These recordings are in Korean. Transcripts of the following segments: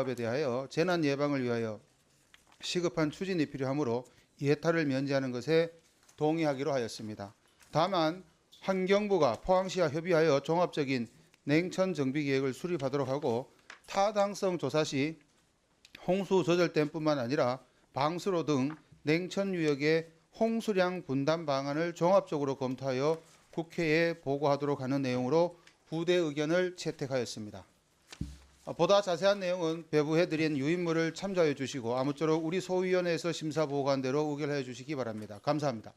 사업에 대하여 재난 예방을 위하여 시급한 추진이 필요하므로 예타를 면제하는 것에 동의하기로 하였습니다. 다만 환경부가 포항시와 협의하여 종합적인 냉천 정비 계획을 수립하도록 하고 타당성 조사 시 홍수 조절댐뿐만 아니라 방수로 등 냉천 유역의 홍수량 분담 방안을 종합적으로 검토하여 국회에 보고하도록 하는 내용으로 부대 의견을 채택하였습니다. 보다 자세한 내용은 배부해드린 유인물을 참조해 주시고 아무쪼록 우리 소위원회에서 심사 보고한 대로 의결해 주시기 바랍니다. 감사합니다.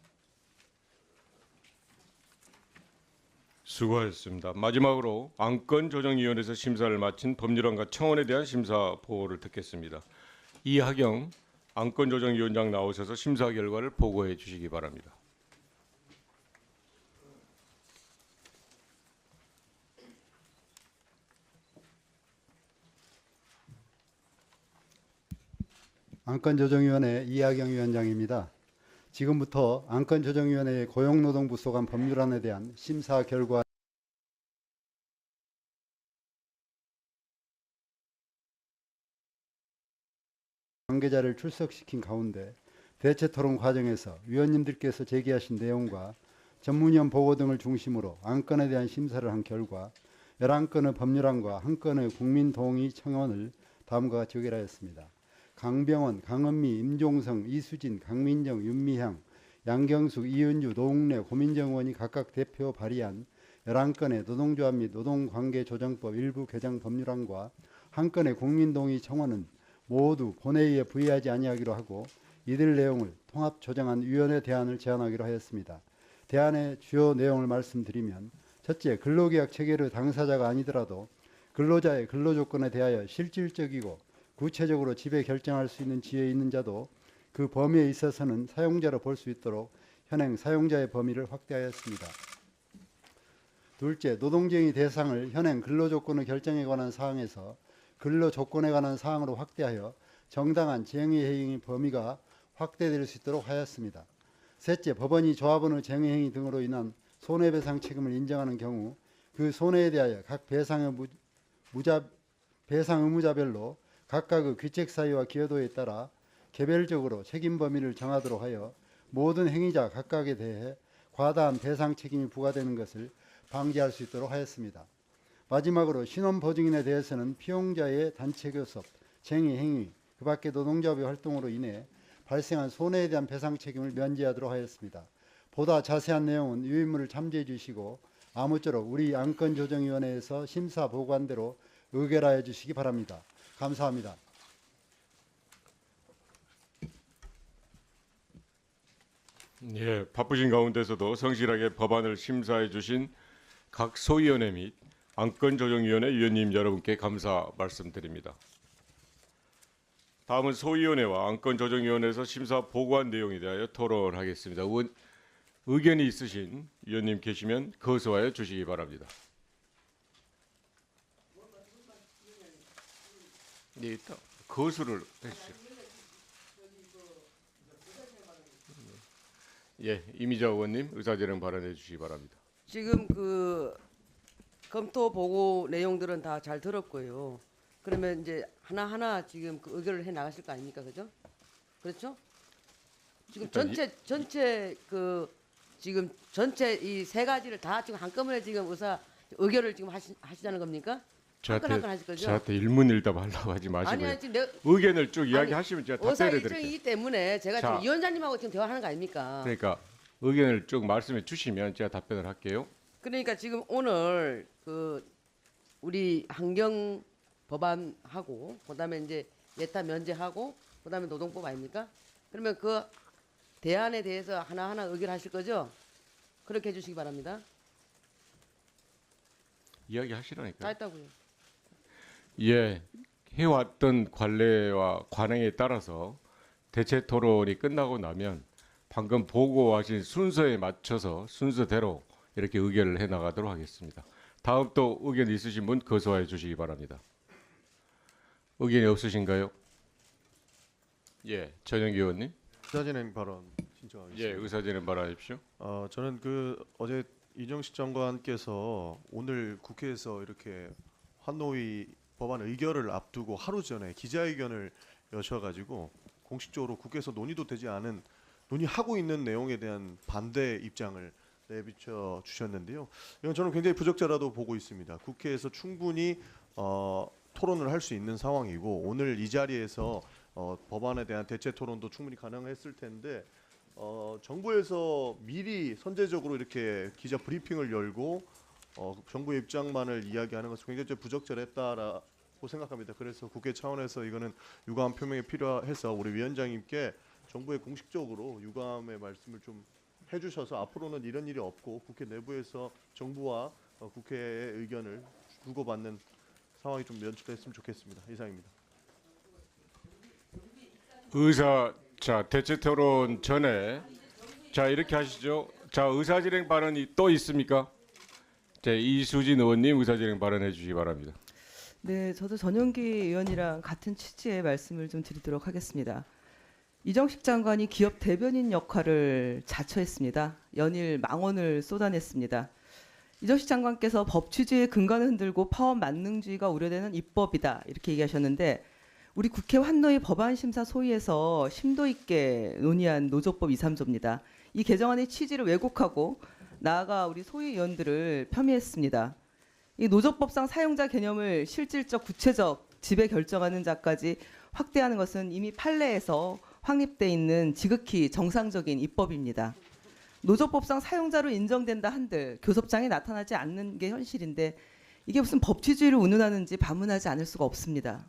수고하셨습니다. 마지막으로 안건조정위원회에서 심사를 마친 법률안과 청원에 대한 심사 보고를 듣겠습니다. 이하경 안건조정위원장 나오셔서 심사 결과를 보고해 주시기 바랍니다. 안건조정위원회 이하경 위원장입니다. 지금부터 안건조정위원회의 고용노동부 소관 법률안에 대한 심사 결과 관계자를 출석시킨 가운데 대체토론 과정에서 위원님들께서 제기하신 내용과 전문위원 보고 등을 중심으로 안건에 대한 심사를 한 결과 11건의 법률안과 1건의 국민동의 청원을 다음과 같이 의결하였습니다. 강병원, 강은미, 임종성, 이수진, 강민정, 윤미향, 양경숙, 이은주, 노웅래, 고민정 의원이 각각 대표 발의한 11건의 노동조합 및 노동관계조정법 일부 개정 법률안과 1건의 국민동의 청원은 모두 본회의에 부의하지 아니하기로 하고 이들 내용을 통합 조정한 위원회 대안을 제안하기로 하였습니다. 대안의 주요 내용을 말씀드리면 첫째, 근로계약 체결의 당사자가 아니더라도 근로자의 근로조건에 대하여 실질적이고 구체적으로 지배 결정할 수 있는 지위에 있는 자도 그 범위에 있어서는 사용자로 볼 수 있도록 현행 사용자의 범위를 확대하였습니다. 둘째, 노동쟁의 대상을 현행 근로조건의 결정에 관한 사항에서 근로조건에 관한 사항으로 확대하여 정당한 쟁의행위 범위가 확대될 수 있도록 하였습니다. 셋째, 법원이 조합원의 쟁의행위 등으로 인한 손해배상 책임을 인정하는 경우 그 손해에 대하여 각 배상 의무자별로 각각의 귀책 사유와 기여도에 따라 개별적으로 책임 범위를 정하도록 하여 모든 행위자 각각에 대해 과다한 배상 책임이 부과되는 것을 방지할 수 있도록 하였습니다. 마지막으로 신원보증인에 대해서는 피용자의 단체교섭, 쟁의, 그 밖에 노동조합의 활동으로 인해 발생한 손해에 대한 배상 책임을 면제하도록 하였습니다. 보다 자세한 내용은 유인물을 참조해 주시고 아무쪼록 우리 안건조정위원회에서 심사 보고한 대로 의결하여 주시기 바랍니다. 감사합니다. 예, 바쁘신 가운데서도 성실하게 법안을 심사해 주신 각 소위원회 및 안건조정위원회 위원님 여러분께 감사 말씀드립니다. 다음은 소위원회와 안건조정위원회에서 심사 보고한 내용에 대하여 토론하겠습니다. 의견이 있으신 위원님 계시면 거소하여 주시기 바랍니다. 네, 일단 거수를 해주세요. 예, 이미자 의원님 의사진행 발언해 주시기 바랍니다. 지금 그 검토 보고 내용들은 다 잘 들었고요. 그러면 이제 하나하나 지금 그 의결을 해 나가실 거 아닙니까, 그죠? 그렇죠? 지금 전체 이 세 가지를 다 지금 한꺼번에 지금 의결을 지금 하시자는 겁니까? 한건 하실 거죠? 저한테 일문일답 하려고 하지 마시고요. 아니 지금 의견을 쭉 이야기하시면 제가 답변해 드릴게요. 의사일정이기 때문에 제가 자, 지금 위원장님하고 지금 대화하는 거 아닙니까? 그러니까 의견을 쭉 말씀해 주시면 제가 답변을 할게요. 그러니까 지금 오늘 그 우리 환경 법안하고 그다음에 이제 예타 면제하고 그다음에 노동법 아닙니까? 그러면 그 대안에 대해서 하나하나 의결하실 거죠? 그렇게 해주시기 바랍니다. 이야기하시라니까요. 다 했다고요. 예, 해왔던 관례와 관행에 따라서 대체 토론이 끝나고 나면 방금 보고하신 순서에 맞춰서 순서대로 이렇게 의결을 해나가도록 하겠습니다. 다음 또 의견 있으신 분 거소해 주시기 바랍니다. 의견이 없으신가요? 예, 전영기 의원님. 의사진행 발언 신청하겠습니다. 예, 의사진행 발언하십시오. 저는 어제 이정식 장관께서 오늘 국회에서 이렇게 환노위 법안 의결을 앞두고 하루 전에 기자회견을 여셔가지고 공식적으로 국회에서 논의도 되지 않은 논의하고 있는 내용에 대한 반대 입장을 내비쳐 주셨는데요. 이건 저는 굉장히 부적절하다고 보고 있습니다. 국회에서 충분히 토론을 할 수 있는 상황이고 오늘 이 자리에서 법안에 대한 대체 토론도 충분히 가능했을 텐데 정부에서 미리 선제적으로 이렇게 기자 브리핑을 열고 정부의 입장만을 이야기하는 것은 굉장히 좀 부적절했다라고 생각합니다. 그래서 국회 차원에서 이거는 유감 표명이 필요해서 우리 위원장님께 정부에 공식적으로 유감의 말씀을 좀 해주셔서 앞으로는 이런 일이 없고 국회 내부에서 정부와 국회의 의견을 주고받는 상황이 좀 연출됐으면 좋겠습니다. 이상입니다. 자 대체 토론 전에 자 이렇게 하시죠. 자 의사진행 발언이 또 있습니까? 자 이수진 의원님 의사진행 발언해 주시기 바랍니다. 네, 저도 전용기 의원이랑 같은 취지의 말씀을 좀 드리도록 하겠습니다. 이정식 장관이 기업 대변인 역할을 자처했습니다. 연일 망언을 쏟아냈습니다. 이정식 장관께서 법 취지의 근간을 흔들고 파업 만능주의가 우려되는 입법이다 이렇게 얘기하셨는데 우리 국회 환노위 법안심사 소위에서 심도 있게 논의한 노조법 2, 3조입니다. 이 개정안의 취지를 왜곡하고 나아가 우리 소위 의원들을 폄훼했습니다. 이 노조법상 사용자 개념을 실질적 구체적 지배 결정하는 자까지 확대하는 것은 이미 판례에서 확립돼 있는 지극히 정상적인 입법입니다. 노조법상 사용자로 인정된다 한들 교섭장에 나타나지 않는 게 현실인데 이게 무슨 법치주의를 운운하는지 반문하지 않을 수가 없습니다.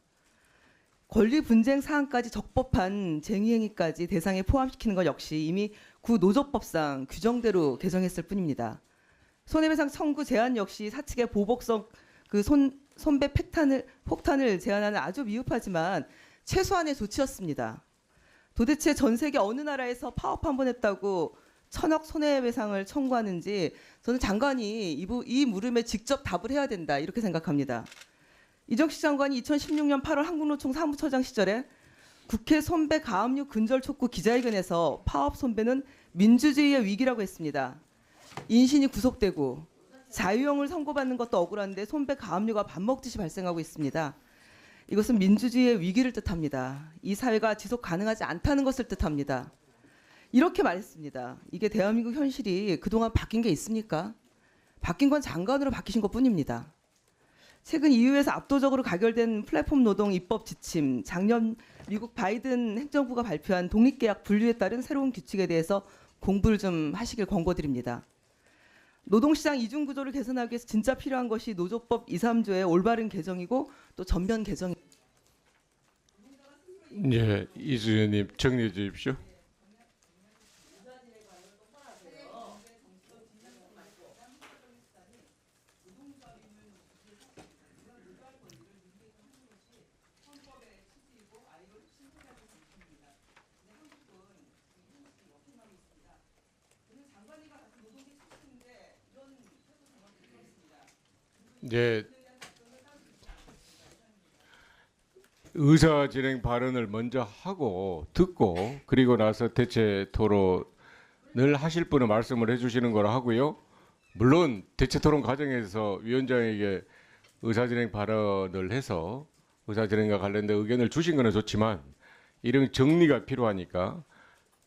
권리 분쟁 사항까지 적법한 쟁의행위까지 대상에 포함시키는 것 역시 이미 구 노조법상 규정대로 개정했을 뿐입니다. 손해배상 청구 제한 역시 사측의 보복성 손배 폭탄을 제한하는 아주 미흡하지만 최소한의 조치였습니다. 도대체 전 세계 어느 나라에서 파업 한 번 했다고 1,000억 손해배상을 청구하는지 저는 장관이 이 물음에 직접 답을 해야 된다 이렇게 생각합니다. 이정식 장관이 2016년 8월 한국노총 사무처장 시절에 국회 손배 가압류 근절 촉구 기자회견에서 파업 손배는 민주주의의 위기라고 했습니다. 인신이 구속되고 자유형을 선고받는 것도 억울한데 손배 가압류가 밥 먹듯이 발생하고 있습니다. 이것은 민주주의의 위기를 뜻합니다. 이 사회가 지속 가능하지 않다는 것을 뜻합니다. 이렇게 말했습니다. 이게 대한민국 현실이 그동안 바뀐 게 있습니까? 바뀐 건 장관으로 바뀌신 것뿐입니다. 최근 EU에서 압도적으로 가결된 플랫폼 노동 입법 지침, 작년 미국 바이든 행정부가 발표한 독립계약 분류에 따른 새로운 규칙에 대해서 공부를 좀 하시길 권고드립니다. 노동시장 이중구조를 개선하기 위해서 진짜 필요한 것이 노조법 2, 3조의 올바른 개정이고 또 전면 개정입니다. 예, 이수 의원님 정리해 주십시오. 네. 의사 진행 발언을 먼저 하고 듣고 그리고 나서 대체 토론을 하실 분은 말씀을 해주시는 거라 하고요. 물론 대체 토론 과정에서 위원장에게 의사 진행 발언을 해서 의사 진행과 관련된 의견을 주신 거는 좋지만 이런 정리가 필요하니까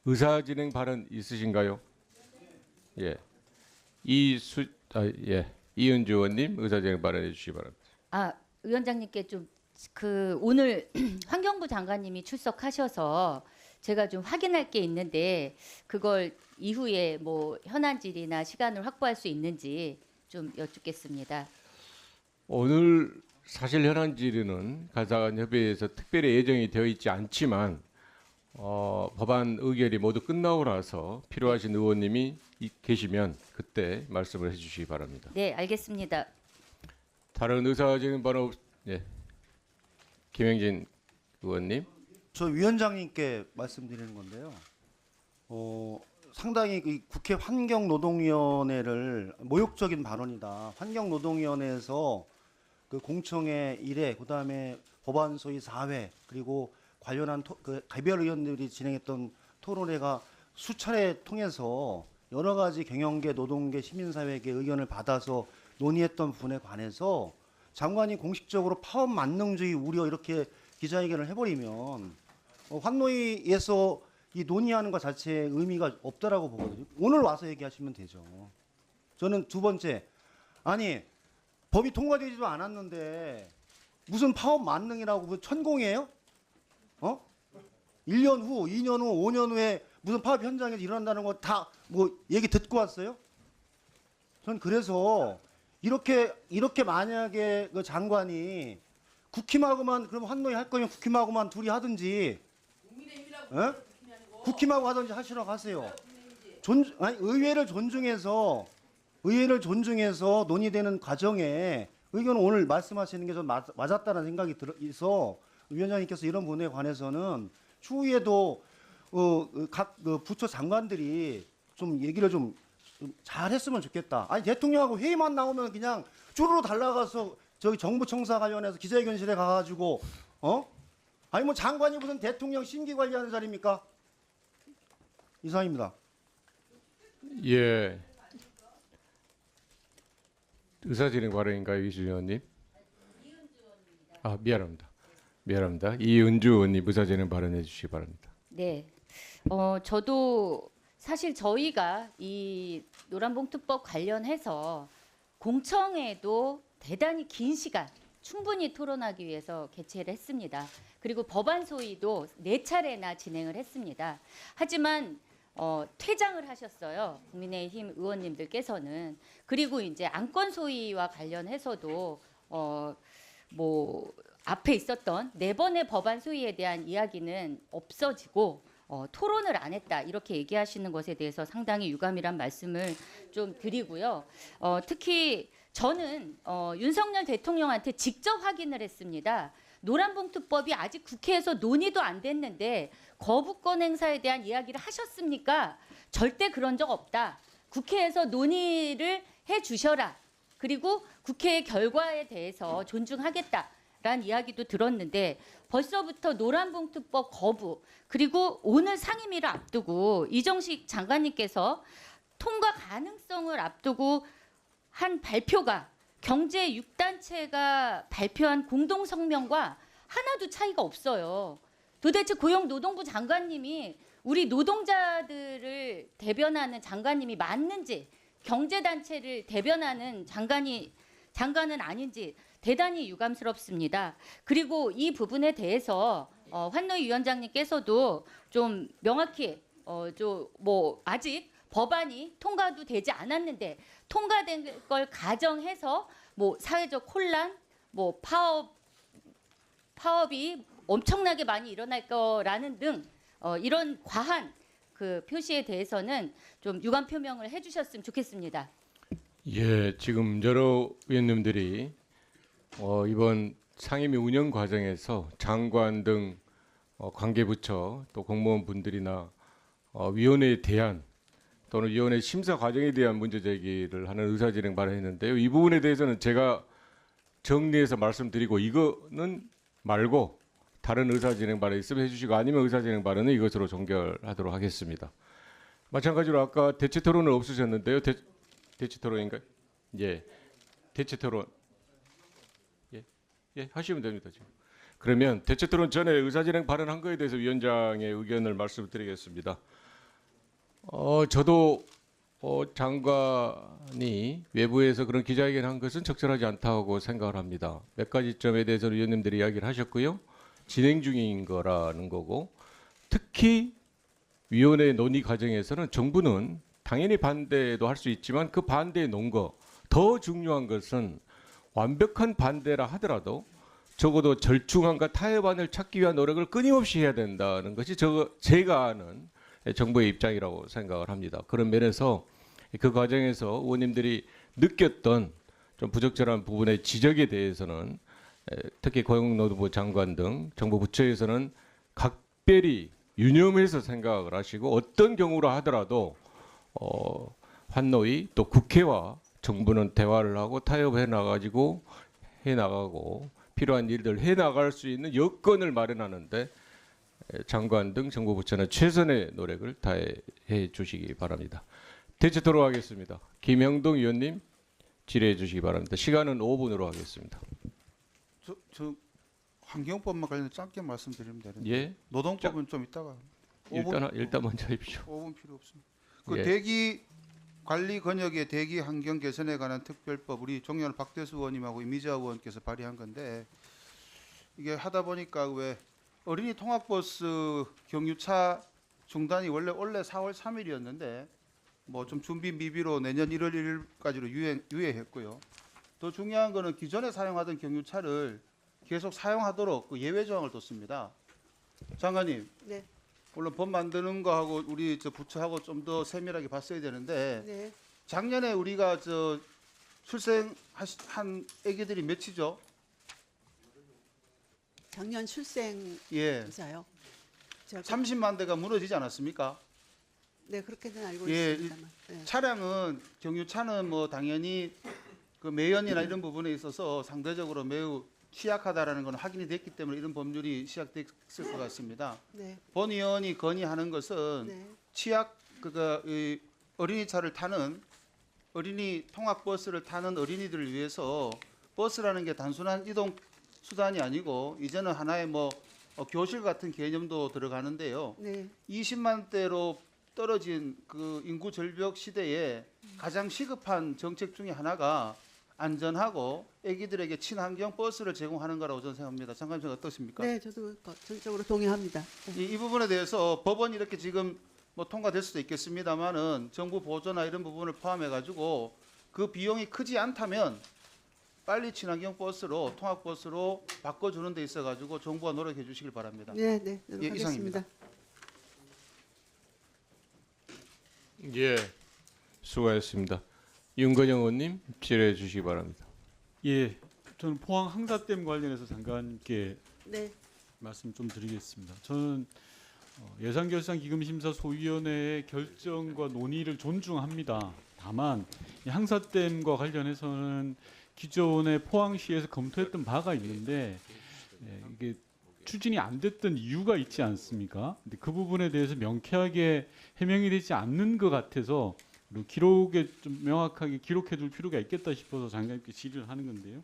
의사 진행 발언 있으신가요? 예. 이은주 의원님 의사 진행 발언해 주시기 바랍니다. 위원장님께 좀 오늘 환경부 장관님이 출석하셔서 제가 좀 확인할 게 있는데 그걸 이후에 뭐 현안질이나 시간을 확보할 수 있는지 좀 여쭙겠습니다. 오늘 사실 현안 질의는 가상협의회에서 특별히 예정이 되어 있지 않지만 법안 의결이 모두 끝나고 나서 필요하신 의원님이 계시면 그때 말씀을 해주시기 바랍니다. 네, 알겠습니다. 다른 의사진행 발언 예. 김행진 의원님. 저 위원장님께 말씀드리는 건데요. 상당히 이 국회 환경노동위원회를 모욕적인 발언이다. 환경노동위원회에서 그 공청회 1회, 그다음에 법안 소위 4회, 그리고 관련한 개별 의원들이 진행했던 토론회가 수차례 통해서 여러 가지 경영계, 노동계, 시민사회계 의견을 받아서 논의했던 부분에 관해서 장관이 공식적으로 파업 만능주의 우려 이렇게 기자회견을 해버리면 환노위에서 이 논의하는 것 자체에 의미가 없다라고 보거든요. 오늘 와서 얘기하시면 되죠. 저는 두 번째, 아니 법이 통과되지도 않았는데 무슨 파업 만능이라고 무슨 천공이에요? 1년 후, 2년 후, 5년 후에 무슨 파업 현장에서 일어난다는 거 다 뭐 얘기 듣고 왔어요? 전 그래서 이렇게 만약에 그 장관이 국힘하고만 그럼 환노위 할 거면 국힘하고만 둘이 하든지, 국힘하고 하든지 하시라고 하세요. 아니, 의회를 존중해서 논의되는 과정에 의견을 오늘 말씀하시는 게 좀 맞았다는 생각이 들어서 위원장님께서 이런 부분에 관해서는 추후에도 각 부처 장관들이 좀 얘기를 좀 잘했으면 좋겠다. 아니 대통령하고 회의만 나오면 그냥 쭈루루 달라가서 저기 정부 청사 관련해서 기자회견실에 가가지고 아니 뭐 장관이 무슨 대통령 심기 관리하는 자리입니까? 이상입니다. 예. 의사진행 발언인가요, 이수 의원님? 아, 미안합니다. 이은주 의원님 의사진행 발언해 주시기 바랍니다. 네. 저도 사실 저희가 이 노란봉투법 관련해서 공청회도 대단히 긴 시간 충분히 토론하기 위해서 개최를 했습니다. 그리고 법안 소위도 4차례나 진행을 했습니다. 하지만 퇴장을 하셨어요. 국민의힘 의원님들께서는. 그리고 이제 안건 소위와 관련해서도 뭐 앞에 있었던 4번의 법안 소위에 대한 이야기는 없어지고 토론을 안 했다 이렇게 얘기하시는 것에 대해서 상당히 유감이란 말씀을 좀 드리고요. 특히 저는 윤석열 대통령한테 직접 확인을 했습니다. 노란봉투법이 아직 국회에서 논의도 안 됐는데 거부권 행사에 대한 이야기를 하셨습니까? 절대 그런 적 없다. 국회에서 논의를 해주셔라. 그리고 국회의 결과에 대해서 존중하겠다라는 이야기도 들었는데 벌써부터 노란봉투법 거부 그리고 오늘 상임위를 앞두고 이정식 장관님께서 통과 가능성을 앞두고 한 발표가 경제 6단체가 발표한 공동성명과 하나도 차이가 없어요. 도대체 고용노동부 장관님이 우리 노동자들을 대변하는 장관님이 맞는지 경제단체를 대변하는 장관은 아닌지 대단히 유감스럽습니다. 그리고 이 부분에 대해서 환노위 위원장님께서도 좀 명확히 뭐 아직 법안이 통과도 되지 않았는데 통과된 걸 가정해서 뭐 사회적 혼란, 뭐 파업이 엄청나게 많이 일어날 거라는 등 이런 과한 그 표시에 대해서는 좀 유감 표명을 해주셨으면 좋겠습니다. 예, 지금 여러 의원님들이 이번 상임위 운영 과정에서 장관 등 관계부처 또 공무원분들이나 위원회에 대한 또는 위원회 심사 과정에 대한 문제 제기를 하는 의사진행 발언했는데요. 이 부분에 대해서는 제가 정리해서 말씀드리고 이거는 말고 다른 의사진행 발언 있으면 해주시고 아니면 의사진행 발언은 이것으로 종결하도록 하겠습니다. 마찬가지로 아까 대체 토론은 없으셨는데요. 대체 토론인가요? 예, 대체 토론. 예, 하시면 됩니다. 지금. 그러면 대체 토론 전에 의사진행 발언한 거에 대해서 위원장의 의견을 말씀드리겠습니다. 저도 장관이 외부에서 그런 기자회견한 것은 적절하지 않다고 생각을 합니다. 몇 가지 점에 대해서는 위원님들이 이야기를 하셨고요. 진행 중인 거라는 거고 특히 위원회 논의 과정에서는 정부는 당연히 반대도 할 수 있지만 그 반대에 놓은 거 더 중요한 것은 완벽한 반대라 하더라도 적어도 절충안과 타협안을 찾기 위한 노력을 끊임없이 해야 된다는 것이 제가 아는 정부의 입장이라고 생각을 합니다. 그런 면에서 그 과정에서 의원님들이 느꼈던 좀 부적절한 부분의 지적에 대해서는 특히 고용노동부 장관 등 정부 부처에서는 각별히 유념해서 생각을 하시고 어떤 경우라 하더라도 환노위 또 국회와 정부는 대화를 하고 타협해 나가고 필요한 일들 해 나갈 수 있는 여건을 마련하는데 장관 등 정부 부처는 최선의 노력을 다해 주시기 바랍니다. 대체 토론하겠습니다. 김영동 의원님 질의해 주시기 바랍니다. 시간은 5분으로 하겠습니다. 저 환경법만 관련해 짧게 말씀드리면 되는데 예. 노동법은 좀 이따가 일단 먼저 하십시오. 5분 필요 없습니다. 그 예. 대기 관리 권역의 대기 환경 개선에 관한 특별법 우리 종렬 박대수 의원님하고 이미자 의원께서 발의한 건데 이게 하다 보니까 왜 어린이 통학버스 경유차 중단이 원래 4월 3일이었는데 뭐 좀 준비 미비로 내년 1월 1일까지로 유예했고요. 더 중요한 거는 기존에 사용하던 경유차를 계속 사용하도록 그 예외 조항을 뒀습니다. 장관님, 네. 물론 법 만드는 거하고 우리 저 부처하고 좀 더 세밀하게 봤어야 되는데 네. 작년에 우리가 저 출생한 아기들이 몇이죠? 작년 출생 예, 기사요. 제가 30만 대가 무너지지 않았습니까? 네, 그렇게는 알고 예, 있습니다만. 네. 차량은 경유차는 뭐 당연히 그 매연이나 이런 부분에 있어서 상대적으로 매우 취약하다라는 건 확인이 됐기 때문에 이런 법률이 시작됐을 것 같습니다. 네. 본 의원이 건의하는 것은 네. 취약 이 어린이 차를 타는 어린이 통학 버스를 타는 어린이들을 위해서 버스라는 게 단순한 이동 수단이 아니고 이제는 하나의 뭐 교실 같은 개념도 들어가는데요. 네. 20만 대로 떨어진 그 인구 절벽 시대에 가장 시급한 정책 중에 하나가 안전하고 아기들에게 친환경 버스를 제공하는 거라고 저는 생각합니다. 장관님 어떠십니까? 네, 저도 전적으로 동의합니다. 네. 이 부분에 대해서 법원이 이렇게 지금 뭐 통과될 수도 있겠습니다만은 정부 보조나 이런 부분을 포함해 가지고 그 비용이 크지 않다면 빨리 친환경 버스로 통학 버스로 바꿔주는 데 있어 가지고 정부가 노력해 주시길 바랍니다. 네, 네, 예, 노력하겠습니다. 이상입니다. 예. 수고하셨습니다. 윤건영 의원님 질의해 주시기 바랍니다. 예, 저는 포항 항사댐 관련해서 장관님께 네. 말씀 좀 드리겠습니다. 저는 예산결산기금심사 소위원회의 결정과 논의를 존중합니다. 다만 이 항사댐과 관련해서는 기존에 포항시에서 검토했던 바가 있는데 이게 추진이 안 됐던 이유가 있지 않습니까? 근데 그 부분에 대해서 명쾌하게 해명이 되지 않는 것 같아서 그리고 기록에 좀 명확하게 기록해둘 필요가 있겠다 싶어서 장관님께 질의를 하는 건데요.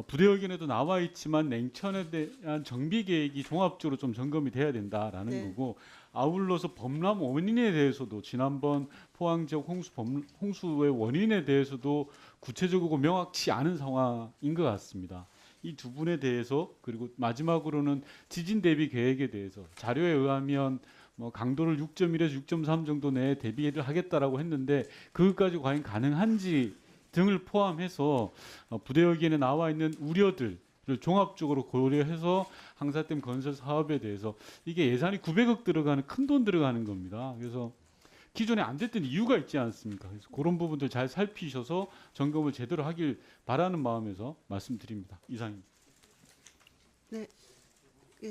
부대 의견에도 나와 있지만 냉천에 대한 정비 계획이 종합적으로 좀 점검이 돼야 된다라는 네. 거고 아울러서 범람 원인에 대해서도 지난번 포항 지역 홍수의 원인에 대해서도 구체적이고 명확치 않은 상황인 것 같습니다. 이 두 분에 대해서 그리고 마지막으로는 지진 대비 계획에 대해서 자료에 의하면 뭐 강도를 6.1에서 6.3 정도 내에 대비를 하겠다라고 했는데 그것까지 과연 가능한지 등을 포함해서 부대 의견에 나와 있는 우려들을 종합적으로 고려해서 항사댐 건설 사업에 대해서 이게 예산이 900억 들어가는 큰 돈 들어가는 겁니다. 그래서 기존에 안 됐던 이유가 있지 않습니까? 그래서 그런 부분들 잘 살피셔서 점검을 제대로 하길 바라는 마음에서 말씀드립니다. 이상입니다.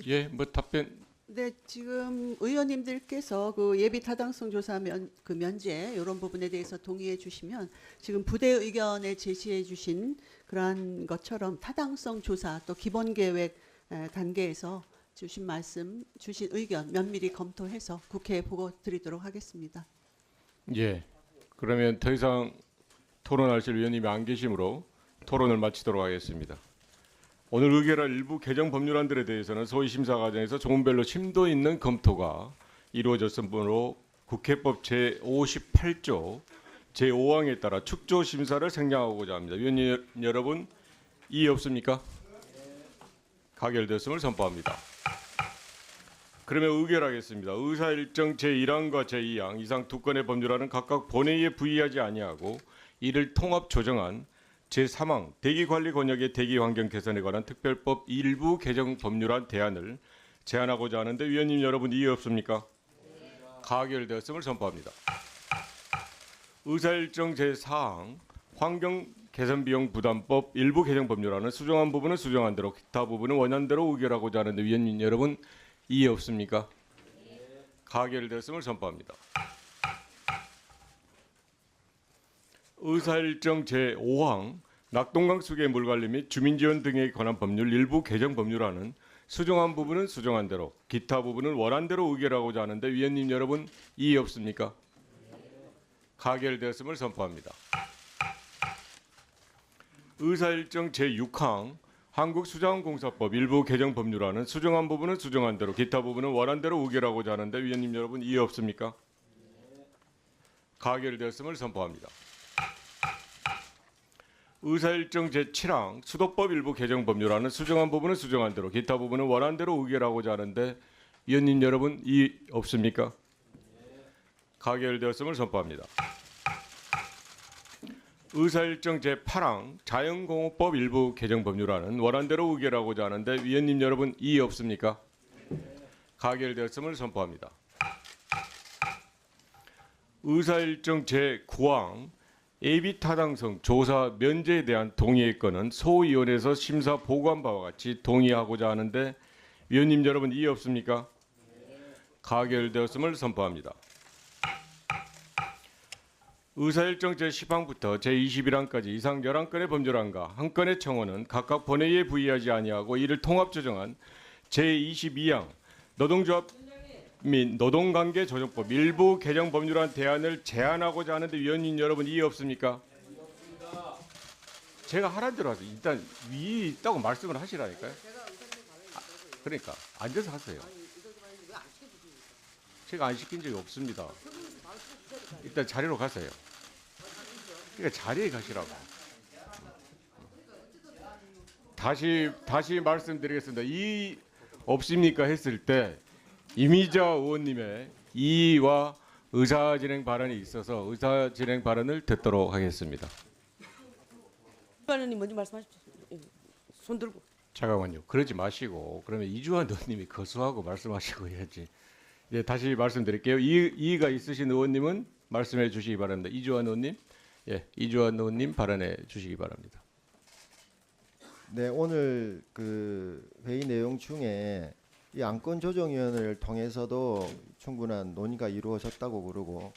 예, 뭐 답변. 네, 지금 의원님들께서 그 예비 타당성 조사 면제 이런 부분에 대해서 동의해 주시면 지금 부대 의견에 제시해 주신 그러한 것처럼 타당성 조사 또 기본 계획 단계에서 주신 말씀, 주신 의견 면밀히 검토해서 국회에 보고 드리도록 하겠습니다. 예. 그러면 더 이상 토론하실 위원님이 안 계시므로 토론을 마치도록 하겠습니다. 오늘 의결할 일부 개정 법률안들에 대해서는 소위 심사 과정에서 조문별로 심도 있는 검토가 이루어졌으므로 국회법 제58조 제5항에 따라 축조 심사를 생략하고자 합니다. 위원님 여러분 이의 없습니까? 가결됐음을 선포합니다. 그러면 의결하겠습니다. 의사일정 제1항과 제2항 이상 두 건의 법률안은 각각 본회의에 부의하지 아니하고 이를 통합 조정한 제3항 대기관리 권역의 대기환경 개선에 관한 특별법 일부 개정 법률안 대안을 제안하고자 하는데 위원님 여러분 이의 없습니까? 가결되었음을 선포합니다. 의사일정 제4항 환경 개선비용 부담법 일부 개정 법률안은 수정한 부분은 수정한 대로 기타 부분은 원안대로 의결하고자 하는데 위원님 여러분 이의 없습니까? 가결되었음을 선포합니다. 의사일정 제5항 낙동강 수계 물관리 및 주민지원 등에 관한 법률 일부 개정 법률안은 수정한 부분은 수정한 대로 기타 부분은 원안대로 의결하고자 하는데 위원님 여러분 이의 없습니까? 가결되었음을 선포합니다. 의사일정 제6항 한국수자원공사법 일부 개정 법률안은 수정한 부분은 수정한 대로, 기타 부분은 원안대로 의결하고자 하는데 위원님 여러분 이해 없습니까? 가결되었음을 선포합니다. 의사일정 제7항 수도법 일부 개정 법률안은 수정한 부분은 수정한 대로, 기타 부분은 원안대로 의결하고자 하는데 위원님 여러분 이해 없습니까? 가결되었음을 선포합니다. 의사일정 제8항 자연공업법 일부 개정 법률안은 원안대로 의결하고자 하는데 위원님 여러분 이의 없습니까? 가결되었음을 선포합니다. 의사일정 제9항 예비타당성 조사 면제에 대한 동의의 건은 소위원회에서 심사 보고한 바와 같이 동의하고자 하는데 위원님 여러분 이의 없습니까? 가결되었음을 선포합니다. 의사일정 제10항부터 제21항까지 이상 11건의 법률안과 1건의 청원은 각각 본회의에 부의하지 아니하고 이를 통합 조정한 제22항 노동조합 및 노동관계조정법 일부 개정 법률안 대안을 제안하고자 하는데 위원님 여러분 이해 없습니까? 제가 하라는 대로 하세요. 일단 위에 있다고 말씀을 하시라니까요. 그러니까 앉아서 하세요. 제가 안 시킨 적이 없습니다. 일단 자리로 가세요. 그러니까 자리에 가시라고. 다시 말씀드리겠습니다. 이 없습니까 했을 때 이미자 의원님의 이의와 의사진행 발언이 있어서 의사진행 발언을 듣도록 하겠습니다. 의원님 먼저 말씀하십시오. 손 들고. 잠깐만요. 그러지 마시고 그러면 이주환 의원님이 거수하고 말씀하시고 해야지. 예, 다시 말씀드릴게요. 이의가 있으신 의원님은 말씀해 주시기 바랍니다. 이주환 의원님, 예, 이주환 의원님 발언해 주시기 바랍니다. 네, 오늘 그 회의 내용 중에 이 안건조정위원회를 통해서도 충분한 논의가 이루어졌다고 그러고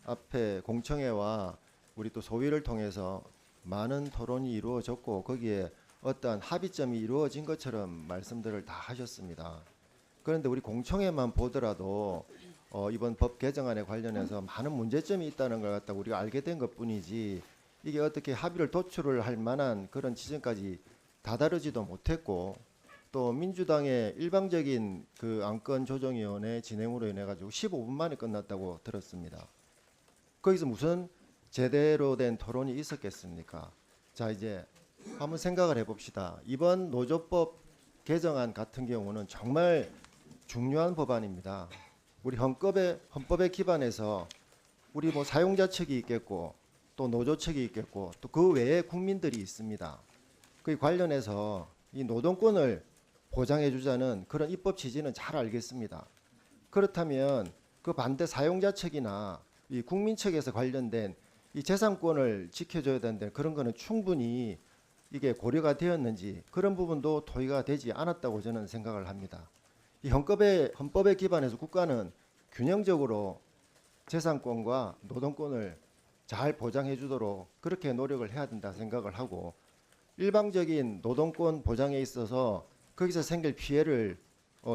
앞에 공청회와 우리 또 소위를 통해서 많은 토론이 이루어졌고 거기에 어떠한 합의점이 이루어진 것처럼 말씀들을 다 하셨습니다. 그런데 우리 공청회만 보더라도 이번 법 개정안에 관련해서 많은 문제점이 있다는 걸 갖다가 우리가 알게 된 것뿐이지 이게 어떻게 합의를 도출을 할 만한 그런 지점까지 다다르지도 못했고 또 민주당의 일방적인 그 안건조정위원회 진행으로 인해 가지고 15분 만에 끝났다고 들었습니다. 거기서 무슨 제대로 된 토론이 있었겠습니까? 자, 이제 한번 생각을 해봅시다. 이번 노조법 개정안 같은 경우는 정말 중요한 법안입니다. 우리 헌법에 기반해서 우리 뭐 사용자 측이 있겠고 또 노조 측이 있겠고 또 그 외에 국민들이 있습니다. 그 관련해서 이 노동권을 보장해 주자는 그런 입법 취지는 잘 알겠습니다. 그렇다면 그 반대 사용자 측이나 이 국민 측에서 관련된 이 재산권을 지켜줘야 되는데 그런 거는 충분히 이게 고려가 되었는지 그런 부분도 토의가 되지 않았다고 저는 생각을 합니다. 이 헌법에 기반해서 국가는 균형적으로 재산권과 노동권을 잘 보장해 주도록 그렇게 노력을 해야 된다 생각을 하고 일방적인 노동권 보장에 있어서 거기서 생길 피해를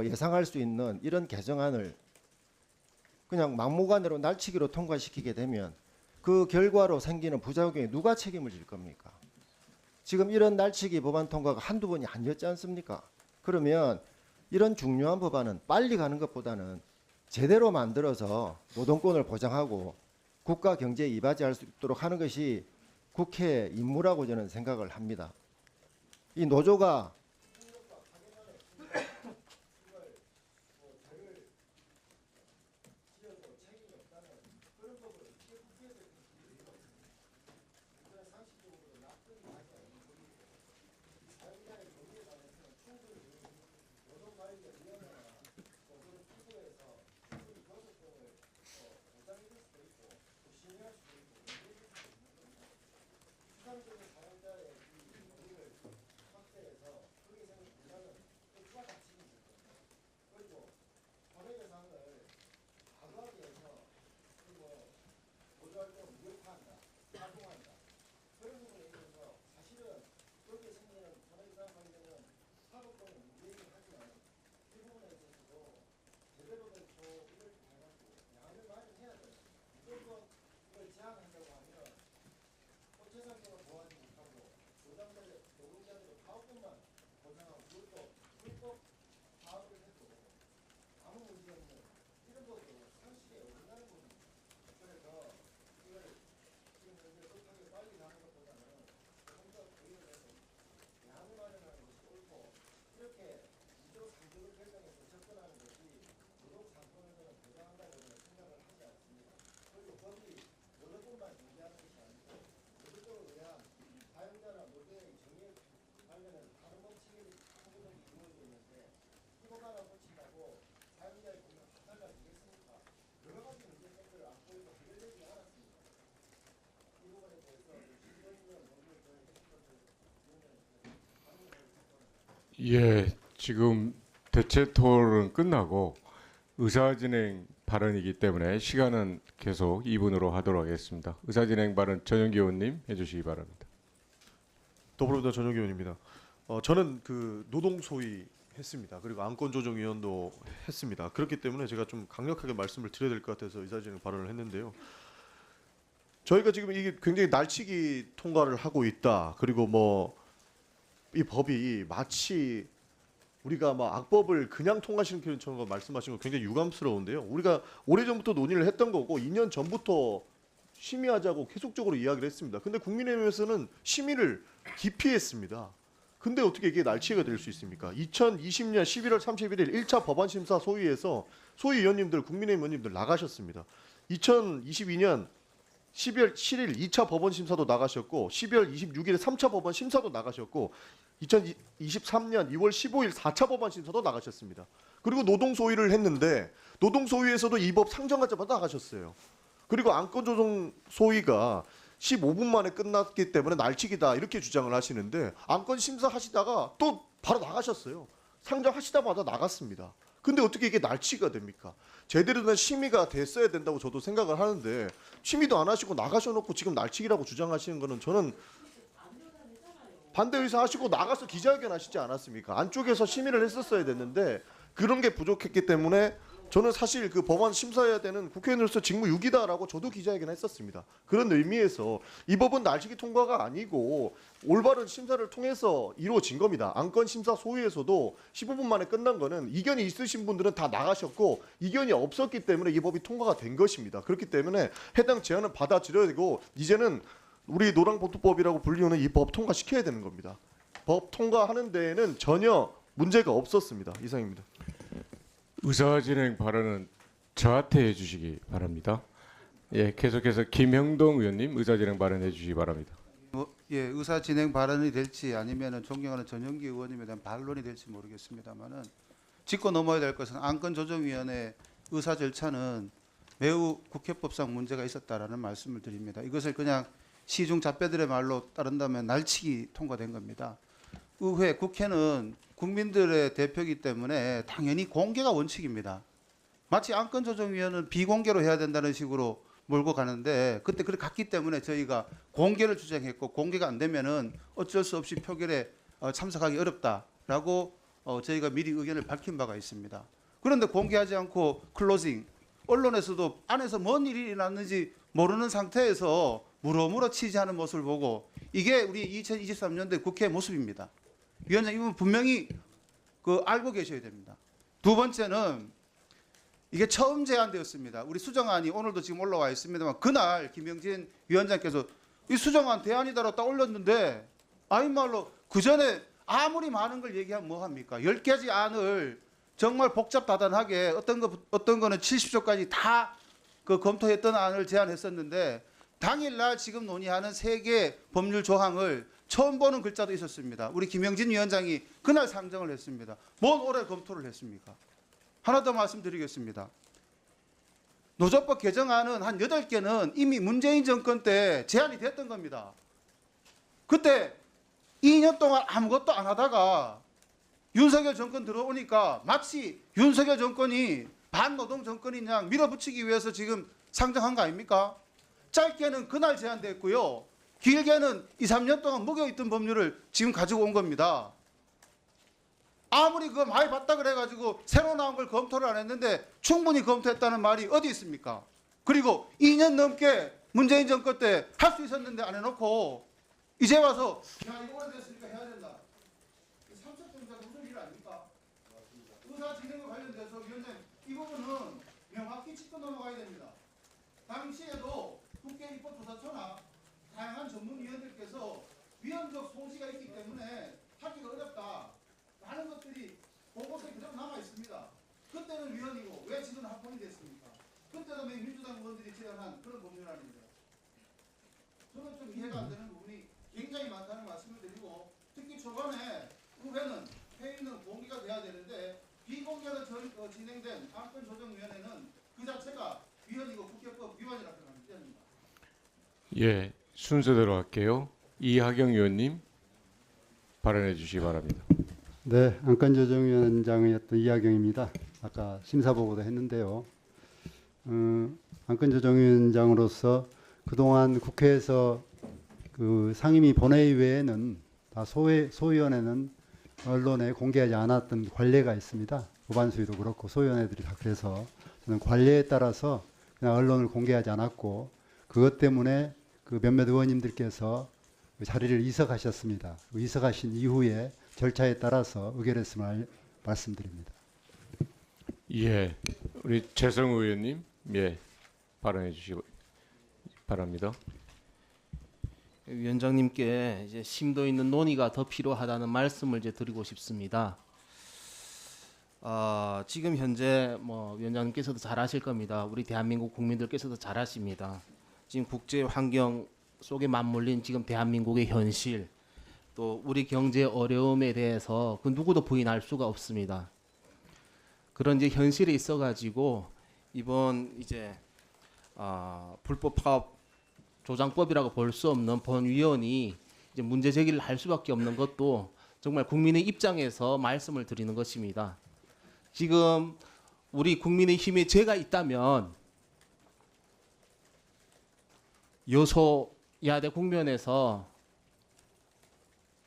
예상할 수 있는 이런 개정안을 그냥 막무가내로 날치기로 통과시키게 되면 그 결과로 생기는 부작용에 누가 책임을 질 겁니까? 지금 이런 날치기 법안 통과가 한두 번이 아니었지 않습니까? 그러면 이런 중요한 법안은 빨리 가는 것보다는 제대로 만들어서 노동권을 보장하고 국가 경제에 이바지할 수 있도록 하는 것이 국회의 임무라고 저는 생각을 합니다. 이 노조가 예, 지금 대체 토론 끝나고 의사진행 발언이기 때문에 시간은 계속 2분으로 하도록 하겠습니다. 의사진행 발언 전용기 의원님 해주시기 바랍니다. 더불어민주당 전용기 의원입니다. 저는 그 노동 소위 했습니다. 그리고 안건조정위원도 했습니다. 그렇기 때문에 제가 좀 강력하게 말씀을 드려야 될 것 같아서 의사진행 발언을 했는데요. 저희가 지금 이게 굉장히 날치기 통과를 하고 있다. 그리고 뭐 이 법이 마치 우리가 막 악법을 그냥 통과시키는 것처럼 말씀하신 거 굉장히 유감스러운데요. 우리가 오래전부터 논의를 했던 거고 2년 전부터 심의하자고 계속적으로 이야기를 했습니다. 근데 국민의힘에서는 심의를 기피했습니다. 근데 어떻게 이게 날치기가 될 수 있습니까? 2020년 11월 31일 1차 법안심사 소위에서 소위 의원님들, 국민의힘 의원님들 나가셨습니다. 2022년 12월 7일 2차 법원 심사도 나가셨고 12월 26일에 3차 법원 심사도 나가셨고 2023년 2월 15일 4차 법원 심사도 나가셨습니다. 그리고 노동 소위를 했는데 노동 소위에서도 이 법 상정하자마자 나가셨어요. 그리고 안건 조정 소위가 15분 만에 끝났기 때문에 날치기다 이렇게 주장을 하시는데 안건 심사하시다가 또 바로 나가셨어요. 상정하시자마자 나갔습니다. 근데 어떻게 이게 날치기가 됩니까? 제대로 된 심의가 됐어야 된다고 저도 생각을 하는데 심의도 안 하시고 나가셔놓고 지금 날치기라고 주장하시는 거는 저는 반대 의사하시고 나가서 기자회견 하시지 않았습니까? 안쪽에서 심의를 했었어야 됐는데 그런 게 부족했기 때문에 저는 사실 그 법안 심사해야 되는 국회의원으로서 직무 유기다라고 저도 기자회견 했었습니다. 그런 의미에서 이 법은 날치기 통과가 아니고 올바른 심사를 통해서 이루어진 겁니다. 안건 심사 소위에서도 15분 만에 끝난 거는 이견이 있으신 분들은 다 나가셨고 이견이 없었기 때문에 이 법이 통과가 된 것입니다. 그렇기 때문에 해당 제안을 받아들여야 되고 이제는 우리 노랑보트법이라고 불리우는 이 법 통과시켜야 되는 겁니다. 법 통과하는 데에는 전혀 문제가 없었습니다. 이상입니다. 의사진행 발언은 저한테 해주시기 바랍니다. 예, 계속해서 김형동 의원님 의사진행 발언해 주시기 바랍니다. 예, 의사 진행 발언이 될지 아니면은 존경하는 전용기 의원님에 대한 반론이 될지 모르겠습니다만은 짚고 넘어야 될 것은 안건조정위원회 의사 절차는 매우 국회법상 문제가 있었다라는 말씀을 드립니다. 이것을 그냥 시중 잡배들의 말로 따른다면 날치기 통과된 겁니다. 의회, 국회는 국민들의 대표이기 때문에 당연히 공개가 원칙입니다. 마치 안건조정위원회는 비공개로 해야 된다는 식으로 몰고 가는데 그때 그렇게 갔기 때문에 저희가 공개를 주장했고 공개가 안 되면은 어쩔 수 없이 표결에 참석하기 어렵다라고 저희가 미리 의견을 밝힌 바가 있습니다. 그런데 공개하지 않고 클로징, 언론에서도 안에서 뭔 일이 일어났는지 모르는 상태에서 물어물어 취재하는 모습을 보고 이게 우리 2023년도의 국회의 모습입니다. 위원장님 이건 분명히 알고 계셔야 됩니다. 두 번째는 이게 처음 제안되었습니다. 우리 수정안이 오늘도 지금 올라와 있습니다만 그날 김영진 위원장께서 이 수정안 대안이다라고 딱 올렸는데 아니 말로 그 전에 아무리 많은 걸 얘기하면 뭐 합니까? 10가지 안을 정말 복잡다단하게 어떤 거는 70조까지 다 검토했던 안을 제안했었는데 당일날 지금 논의하는 3개 법률 조항을 처음 보는 글자도 있었습니다. 우리 김영진 위원장이 그날 상정을 했습니다. 뭔 오래 검토를 했습니까? 하나 더 말씀드리겠습니다. 노조법 개정안은 한 8개는 이미 문재인 정권 때 제안이 됐던 겁니다. 그때 2년 동안 아무것도 안 하다가 윤석열 정권 들어오니까 마치 윤석열 정권이 반노동 정권인 양 밀어붙이기 위해서 지금 상정한 거 아닙니까? 짧게는 그날 제안됐고요. 길게는 2, 3년 동안 묵혀있던 법률을 지금 가지고 온 겁니다. 아무리 그거 많이 봤다 그래가지고 새로 나온 걸 검토를 안 했는데 충분히 검토했다는 말이 어디 있습니까? 그리고 2년 넘게 문재인 정권 때 할 수 있었는데 안 해놓고 이제 와서 야 이거 오래됐으니까 해야 된다. 3차 있습니까? 무슨 일 아닙니까? 의사 진행과 관련돼서 위원장님 이 부분은 명확히 짚고 넘어가야 됩니다. 당시에도 국회 입법조사처나 다양한 전문위원들께서 위헌적 소지가 있기 때문에 하기가 어렵다. 많은 것들이 보고서에 그대로 남아 있습니다. 그때는 위헌이고 왜 지금 합헌이 됐습니까? 그때도 민주당 의원들이 제안한 그런 법률안입니다. 저는 좀 이해가 안 되는 부분이 굉장히 많다는 말씀을 드리고 특히 초반에 의회는 회의는 공개가 돼야 되는데 비공개로 진행된 안건조정위원회는 그 자체가 위헌이고 국회법 위반이라고 생각합니다. 예, 순서대로 할게요. 이하경 의원님 발언해 주시기 바랍니다. 네, 안건조정위원장이었던 이하경입니다. 아까 심사보고도 했는데요. 안건조정위원장으로서 그동안 국회에서 그 상임위 본회의 외에는 다 소위원회는 언론에 공개하지 않았던 관례가 있습니다. 보반수위도 그렇고 소위원회들이 다 그래서 저는 관례에 따라서 그냥 언론을 공개하지 않았고 그것 때문에 그 몇몇 의원님들께서 그 자리를 이석하셨습니다. 그 이석하신 이후에 절차에 따라서 의결했음을 말씀드립니다. 예, 우리 최성 의원님, 예, 발언해 주시기 바랍니다. 위원장님께 이제 심도 있는 논의가 더 필요하다는 말씀을 이제 드리고 싶습니다. 지금 현재 뭐 위원장님께서도 잘 아실 겁니다. 우리 대한민국 국민들께서도 잘 아십니다. 지금 국제 환경 속에 맞물린 지금 대한민국의 현실, 또 우리 경제 어려움에 대해서 그 누구도 부인할 수가 없습니다. 그런 이제 현실에 있어가지고 이번 이제 불법 파업 조장법이라고 볼 수 없는 본위원이 이제 문제 제기를 할 수밖에 없는 것도 정말 국민의 입장에서 말씀을 드리는 것입니다. 지금 우리 국민의힘에 제가 있다면 여소야대 국면에서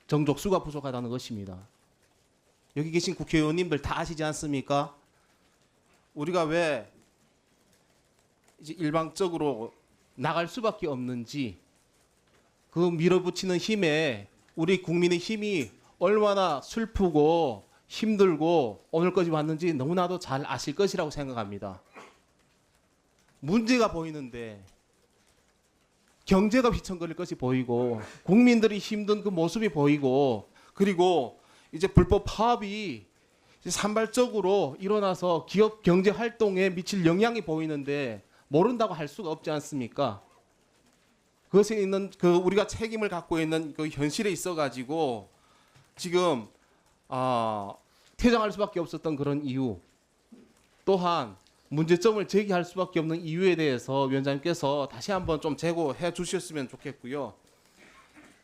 정족수가 부족하다는 것입니다. 여기 계신 국회의원님들 다 아시지 않습니까? 우리가 왜 이제 일방적으로 나갈 수밖에 없는지, 그 밀어붙이는 힘에 우리 국민의 힘이 얼마나 슬프고 힘들고 오늘까지 왔는지 너무나도 잘 아실 것이라고 생각합니다. 문제가 보이는데 경제가 휘청거릴 것이 보이고 국민들이 힘든 그 모습이 보이고, 그리고 이제 불법 파업이 이제 산발적으로 일어나서 기업 경제 활동에 미칠 영향이 보이는데 모른다고 할 수가 없지 않습니까? 그것에 있는 그 우리가 책임을 갖고 있는 그 현실에 있어 가지고 지금 퇴장할 수밖에 없었던 그런 이유, 또한 문제점을 제기할 수밖에 없는 이유에 대해서 위원장님께서 다시 한번 좀 제고해 주셨으면 좋겠고요.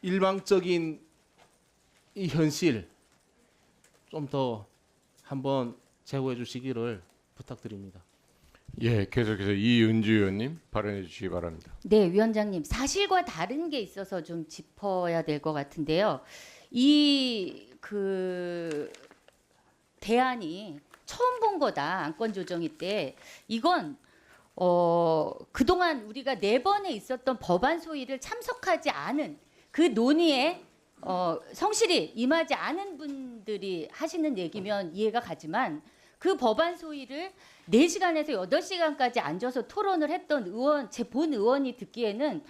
일방적인 이 현실 좀 더 한번 제고해 주시기를 부탁드립니다. 예, 계속해서 이은주 의원님 발언해 주시기 바랍니다. 네, 위원장님, 사실과 다른 게 있어서 좀 짚어야 될 것 같은데요. 이 대안이 처음 본 거다, 안건 조정이 때. 이건 그동안 우리가 4번에 있었던 법안 소위를 참석하지 않은 그 논의에 성실히 임하지 않은 분들이 하시는 얘기면 이해가 가지만, 그 법안 소위를 4시간에서 8시간까지 앉아서 토론을 했던 의원, 제 본 의원이 듣기에는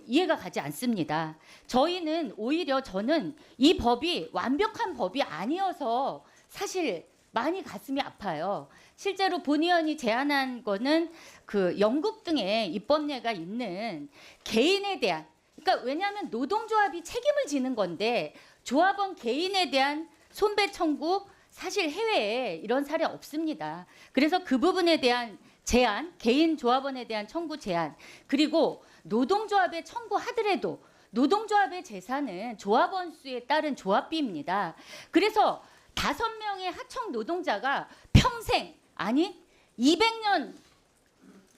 이해가 가지 않습니다. 저희는 오히려 저는 이 법이 완벽한 법이 아니어서 사실 많이 가슴이 아파요. 실제로 본 의원이 제안한 거는 그 영국 등의 입법례가 있는 개인에 대한, 그러니까 왜냐하면 노동조합이 책임을 지는 건데 조합원 개인에 대한 손배 청구, 사실 해외에 이런 사례 없습니다. 그래서 그 부분에 대한 제한, 개인 조합원에 대한 청구 제한, 그리고 노동조합에 청구하더라도 노동조합의 재산은 조합원 수에 따른 조합비입니다. 그래서 5명의 하청 노동자가 평생, 아니 200년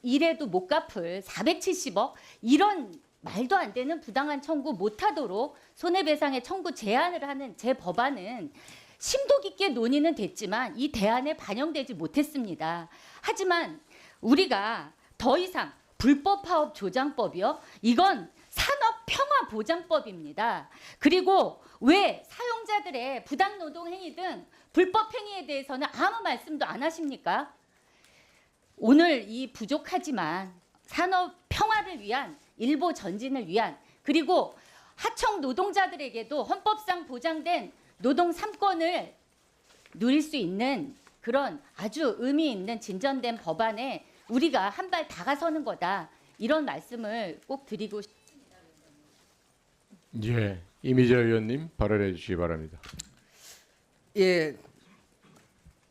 일해도 못 갚을 470억, 이런 말도 안 되는 부당한 청구 못하도록 손해배상의 청구 제한을 하는 제 법안은 심도 깊게 논의는 됐지만 이 대안에 반영되지 못했습니다. 하지만 우리가 더 이상 불법 파업 조장법이요, 이건 산업 평화보장법입니다. 그리고 왜 사용자들의 부당노동행위 등 불법행위에 대해서는 아무 말씀도 안 하십니까? 오늘 이 부족하지만 산업 평화를 위한 일보 전진을 위한 그리고 하청 노동자들에게도 헌법상 보장된 노동 3권을 누릴 수 있는 그런 아주 의미 있는 진전된 법안에 우리가 한 발 다가서는 거다. 이런 말씀을 꼭 드리고 싶습니다. 예, 이미자 의원님 발언해 주시기 바랍니다. 예,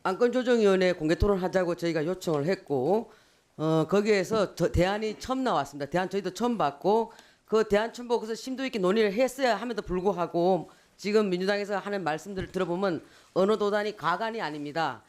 안건조정위원회 공개토론하자고 저희가 요청을 했고 거기에서 대안이 처음 나왔습니다. 대안 저희도 처음 봤고 그 대안 처음 보고서 심도 있게 논의를 했어야 함에도 불구하고 지금 민주당에서 하는 말씀들을 들어보면 어느 도단이 가관이 아닙니다.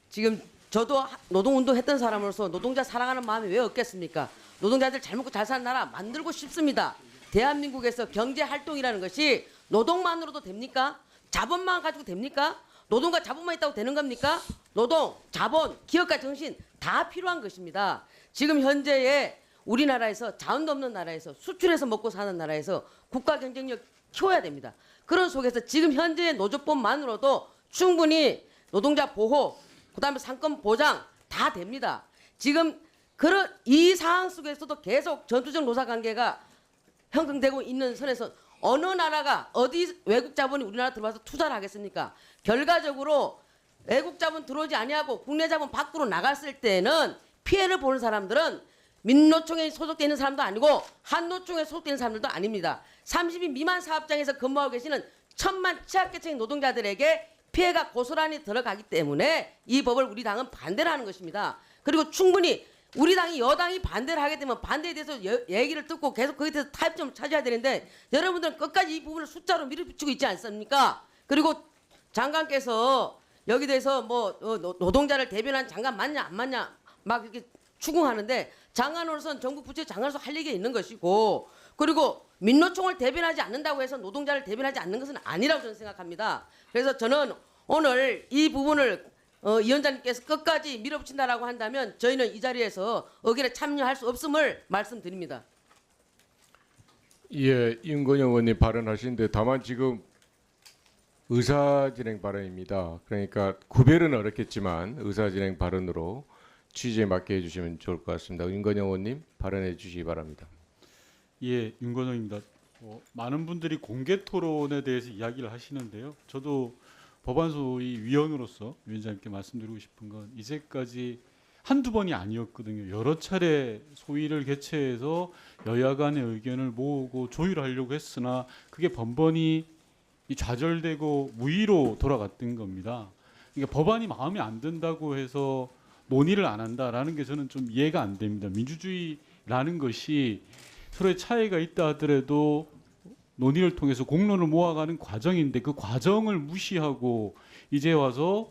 지금 저도 노동운동 했던 사람으로서 노동자 사랑하는 마음이 왜 없겠습니까? 노동자들 잘 먹고 잘 사는 나라 만들고 싶습니다. 대한민국에서 경제활동이라는 것이 노동만으로도 됩니까? 자본만 가지고 됩니까? 노동과 자본만 있다고 되는 겁니까? 노동, 자본, 기업가 정신 다 필요한 것입니다. 지금 현재의 우리나라에서 자원도 없는 나라에서 수출해서 먹고 사는 나라에서 국가 경쟁력 키워야 됩니다. 그런 속에서 지금 현재의 노조법만으로도 충분히 노동자 보호, 그다음에 상권 보장 다 됩니다. 지금 그런 이 상황 속에서도 계속 전투적 노사 관계가 형성되고 있는 선에서 어느 나라가 어디 외국 자본이 우리나라 들어와서 투자를 하겠습니까? 결과적으로 외국 자본 들어오지 아니하고 국내 자본 밖으로 나갔을 때는 피해를 보는 사람들은 민노총에 소속되어 있는 사람도 아니고 한노총에 소속되어 있는 사람들도 아닙니다. 30인 미만 사업장에서 근무하고 계시는 천만 취약계층 노동자들에게 피해가 고스란히 들어가기 때문에 이 법을 우리 당은 반대를 하는 것입니다. 그리고 충분히 우리 당이 여당이 반대를 하게 되면 반대에 대해서 얘기를 듣고 계속 거기에 대해서 타협점을 찾아야 되는데 여러분들은 끝까지 이 부분을 숫자로 밀어붙이고 있지 않습니까? 그리고 장관께서 여기 대해서 뭐 노동자를 대변한 장관 맞냐 안 맞냐 막 이렇게 추궁하는데 장관으로서는 정부 부처 장관으로서 할 얘기가 있는 것이고 그리고 민노총을 대변하지 않는다고 해서 노동자를 대변하지 않는 것은 아니라고 저는 생각합니다. 그래서 저는 오늘 이 부분을 위원장님께서 끝까지 밀어붙인다라고 한다면 저희는 이 자리에서 의결에 참여할 수 없음을 말씀드립니다. 예, 윤건영 의원님 발언하시는데 다만 지금 의사진행 발언입니다. 그러니까 구별은 어렵겠지만 의사진행 발언으로 취지에 맞게 해주시면 좋을 것 같습니다. 윤건영 의원님 발언해 주시기 바랍니다. 예, 윤건영입니다. 많은 분들이 공개 토론에 대해서 이야기를 하시는데요. 저도 법안소위 위원으로서 위원장님께 말씀드리고 싶은 건 이제까지 한두 번이 아니었거든요. 여러 차례 소위를 개최해서 여야 간의 의견을 모으고 조율하려고 했으나 그게 번번이 좌절되고 무의로 돌아갔던 겁니다. 그러니까 법안이 마음에 안 든다고 해서 논의를 안 한다라는 게 저는 좀 이해가 안 됩니다. 민주주의라는 것이 서로의 차이가 있다 하더라도 논의를 통해서 공론을 모아가는 과정인데 그 과정을 무시하고 이제 와서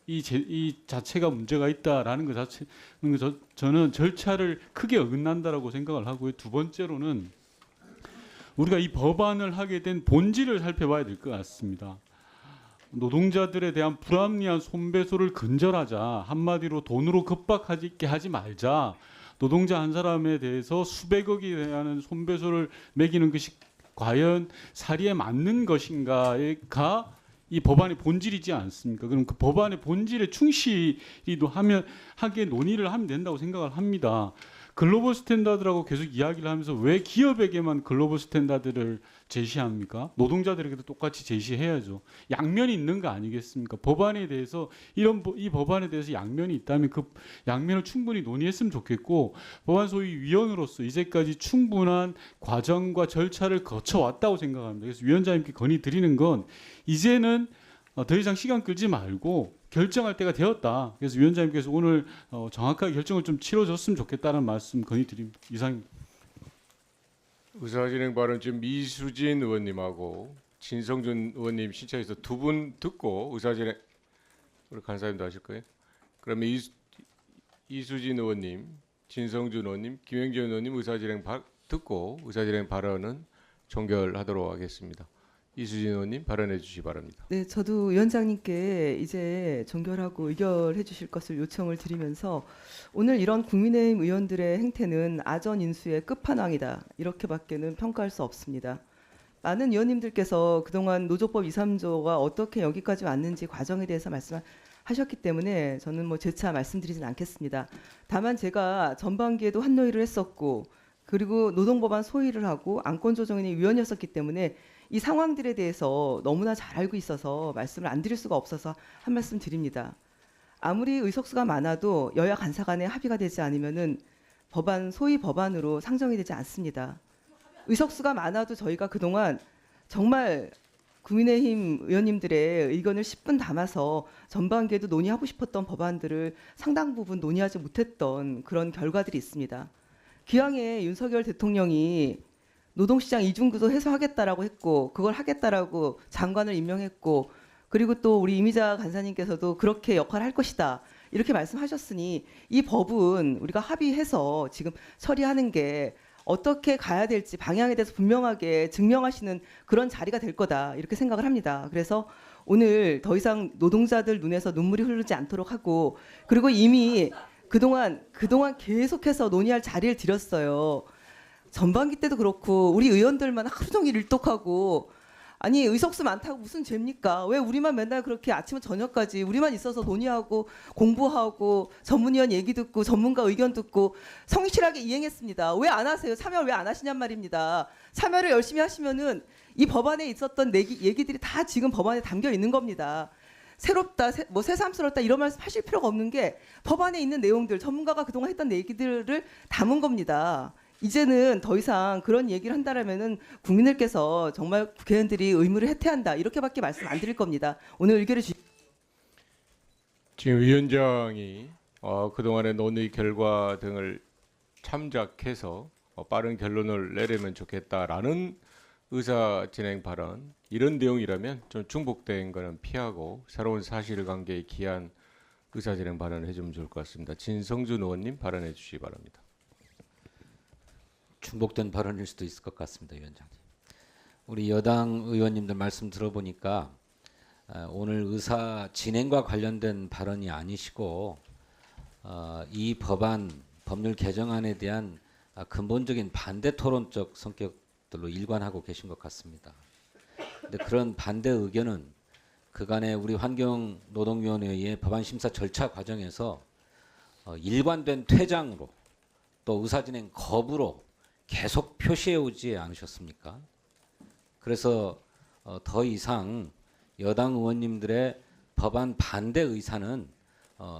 이 자체가 문제가 있다라는 것 자체는 저는 절차를 크게 어긋난다라고 생각을 하고요. 두 번째로는 우리가 이 법안을 하게 된 본질을 살펴봐야 될 것 같습니다. 노동자들에 대한 불합리한 손배소를 근절하자. 한마디로 돈으로 급박하게 하지 말자. 노동자 한 사람에 대해서 수백억이 대한 손배소를 매기는 것이 과연 사리에 맞는 것인가가 이 법안의 본질이지 않습니까? 그럼 그 법안의 본질에 충실히도 하게 논의를 하면 된다고 생각을 합니다. 글로벌 스탠다드라고 계속 이야기를 하면서 왜 기업에게만 글로벌 스탠다드를 제시합니까? 노동자들에게도 똑같이 제시해야죠. 양면이 있는 거 아니겠습니까? 법안에 대해서 이 법안에 대해서 양면이 있다면 그 양면을 충분히 논의했으면 좋겠고 법안 소위 위원으로서 이제까지 충분한 과정과 절차를 거쳐왔다고 생각합니다. 그래서 위원장님께 건의드리는 건 이제는 더 이상 시간 끌지 말고 결정할 때가 되었다. 그래서 위원장님께서 오늘 정확하게 결정을 좀 치러줬으면 좋겠다는 말씀 건의드립니다. 이상입니다. 의사진행 발언 지금 이수진 의원님하고 진성준 의원님 신청해서 두 분 듣고 의사진행 우리 간사님도 하실 거예요? 그러면 이수진 의원님, 진성준 의원님, 김영준 의원님 의사진행 듣고 의사진행 발언은 종결하도록 하겠습니다. 이수진 의원님 발언해 주시기 바랍니다. 네, 저도 위원장님께 이제 종결하고 의결해 주실 것을 요청을 드리면서 오늘 이런 국민의힘 의원들의 행태는 아전 인수의 끝판왕이다. 이렇게밖에는 평가할 수 없습니다. 많은 의원님들께서 그동안 노조법 2, 3조가 어떻게 여기까지 왔는지 과정에 대해서 말씀하셨기 때문에 저는 뭐 재차 말씀드리진 않겠습니다. 다만 제가 전반기에도 한노위를 했었고 그리고 노동법안 소위를 하고 안건조정위원회 위원이었었기 때문에 이 상황들에 대해서 너무나 잘 알고 있어서 말씀을 안 드릴 수가 없어서 한 말씀 드립니다. 아무리 의석수가 많아도 여야 간사 간에 합의가 되지 않으면은 법안 소위 법안으로 상정이 되지 않습니다. 의석수가 많아도 저희가 그동안 정말 국민의힘 의원님들의 의견을 10분 담아서 전반기에도 논의하고 싶었던 법안들을 상당 부분 논의하지 못했던 그런 결과들이 있습니다. 기왕에 윤석열 대통령이 노동시장 이중구조 해소하겠다라고 했고 그걸 하겠다라고 장관을 임명했고 그리고 또 우리 이미자 간사님께서도 그렇게 역할을 할 것이다 이렇게 말씀하셨으니 이 법은 우리가 합의해서 지금 처리하는 게 어떻게 가야 될지 방향에 대해서 분명하게 증명하시는 그런 자리가 될 거다 이렇게 생각을 합니다. 그래서 오늘 더 이상 노동자들 눈에서 눈물이 흐르지 않도록 하고 그리고 이미 그동안 계속해서 논의할 자리를 드렸어요. 전반기 때도 그렇고 우리 의원들만 하루 종일 일독하고 아니 의석수 많다고 무슨 죄입니까? 왜 우리만 맨날 그렇게 아침부터 저녁까지 우리만 있어서 논의하고 공부하고 전문위원 얘기 듣고 전문가 의견 듣고 성실하게 이행했습니다. 왜 안 하세요? 참여를 왜 안 하시냔 말입니다. 참여를 열심히 하시면은 이 법안에 있었던 얘기들이 다 지금 법안에 담겨 있는 겁니다. 새롭다, 뭐 새삼스럽다 이런 말씀 하실 필요가 없는 게 법안에 있는 내용들 전문가가 그동안 했던 얘기들을 담은 겁니다. 이제는 더 이상 그런 얘기를 한다라면은 국민들께서 정말 국회의원들이 의무를 해태한다 이렇게밖에 말씀 안 드릴 겁니다. 오늘 의결해 주시. 지금 위원장이 그동안의 논의 결과 등을 참작해서 빠른 결론을 내리면 좋겠다라는 의사 진행 발언 이런 내용이라면 좀 중복된 거는 피하고 새로운 사실관계에 기한 의사 진행 발언을 해주면 좋을 것 같습니다. 진성준 의원님 발언해 주시기 바랍니다. 중복된 발언일 수도 있을 것 같습니다, 위원장님. 우리 여당 의원님들 말씀 들어보니까 오늘 의사 진행과 관련된 발언이 아니시고 이 법률 개정안에 대한 근본적인 반대 토론적 성격들로 일관하고 계신 것 같습니다. 근데 그런 반대 의견은 그간의 우리 환경노동위원회의 법안 심사 절차 과정에서 일관된 퇴장으로 또 의사진행 거부로 계속 표시해 오지 않으셨습니까? 그래서 더 이상 여당 의원님들의 법안 반대 의사는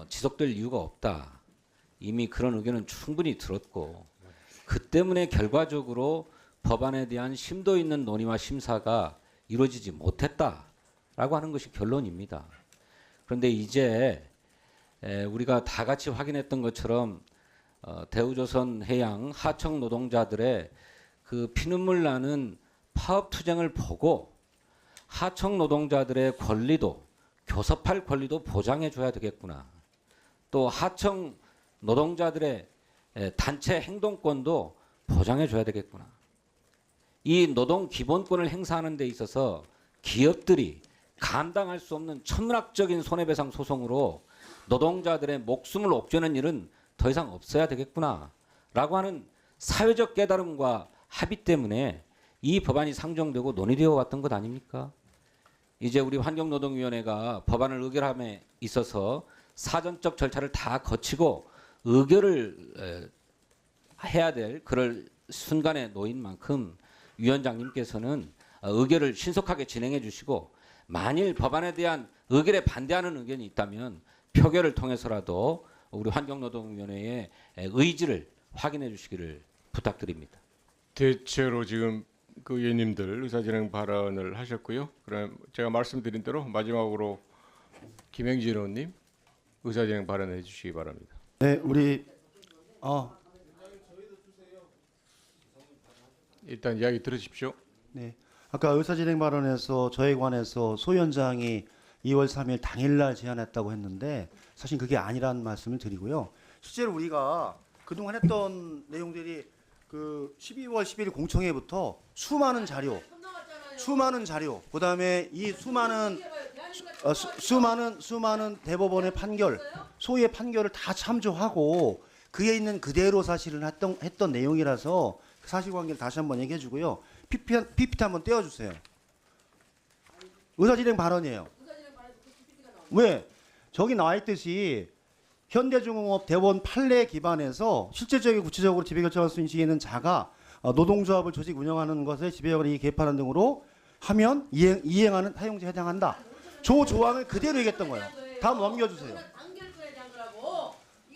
지속될 이유가 없다. 이미 그런 의견은 충분히 들었고 그 때문에 결과적으로 법안에 대한 심도 있는 논의와 심사가 이루어지지 못했다라고 하는 것이 결론입니다. 그런데 이제 우리가 다 같이 확인했던 것처럼 대우조선해양 하청 노동자들의 그 피눈물 나는 파업 투쟁을 보고 하청 노동자들의 권리도 교섭할 권리도 보장해 줘야 되겠구나. 또 하청 노동자들의 단체 행동권도 보장해 줘야 되겠구나. 이 노동 기본권을 행사하는 데 있어서 기업들이 감당할 수 없는 천문학적인 손해배상 소송으로 노동자들의 목숨을 옥죄는 일은 더 이상 없어야 되겠구나라고 하는 사회적 깨달음과 합의 때문에 이 법안이 상정되고 논의되어 왔던 것 아닙니까? 이제 우리 환경노동위원회가 법안을 의결함에 있어서 사전적 절차를 다 거치고 의결을 해야 될 그럴 순간에 놓인 만큼 위원장님께서는 의결을 신속하게 진행해 주시고 만일 법안에 대한 의결에 반대하는 의견이 있다면 표결을 통해서라도 우리 환경노동위원회의 의지를 확인해 주시기를 부탁드립니다. 대체로 지금 그 의원님들 의사진행 발언을 하셨고요. 그럼 제가 말씀드린 대로 마지막으로 김행진 의원님 의사진행 발언해 주시기 바랍니다. 네, 우리 일단 이야기 들으십시오. 네, 아까 의사진행 발언에서 저에 관해서 소 위원장이 2월 3일 당일날 제안했다고 했는데 사실 그게 아니라는 말씀을 드리고요. 실제로 우리가 그동안 했던 내용들이 그 12월 11일 공청회부터 수많은 자료 수많은 자료, 그다음에 이 수많은 대법원의 판결, 소위의 판결을 다 참조하고 그에 있는 그대로 사실을 했던 내용이라서 그 사실관계를 다시 한번 얘기해 주고요. PPT 한번 떼어주세요. 의사진행 발언이에요. 왜? 저기 나와 있듯이 현대중공업 대법원 판례 기반해서 실질적인 구체적으로 지배결정할 수 있는 자가 노동조합을 조직 운영하는 것에 지배력을 개입하는 등으로 하면 이행하는 사용자에 해당한다. 조 조항을 그대로 얘기했던 거예요. 다음 넘겨주세요.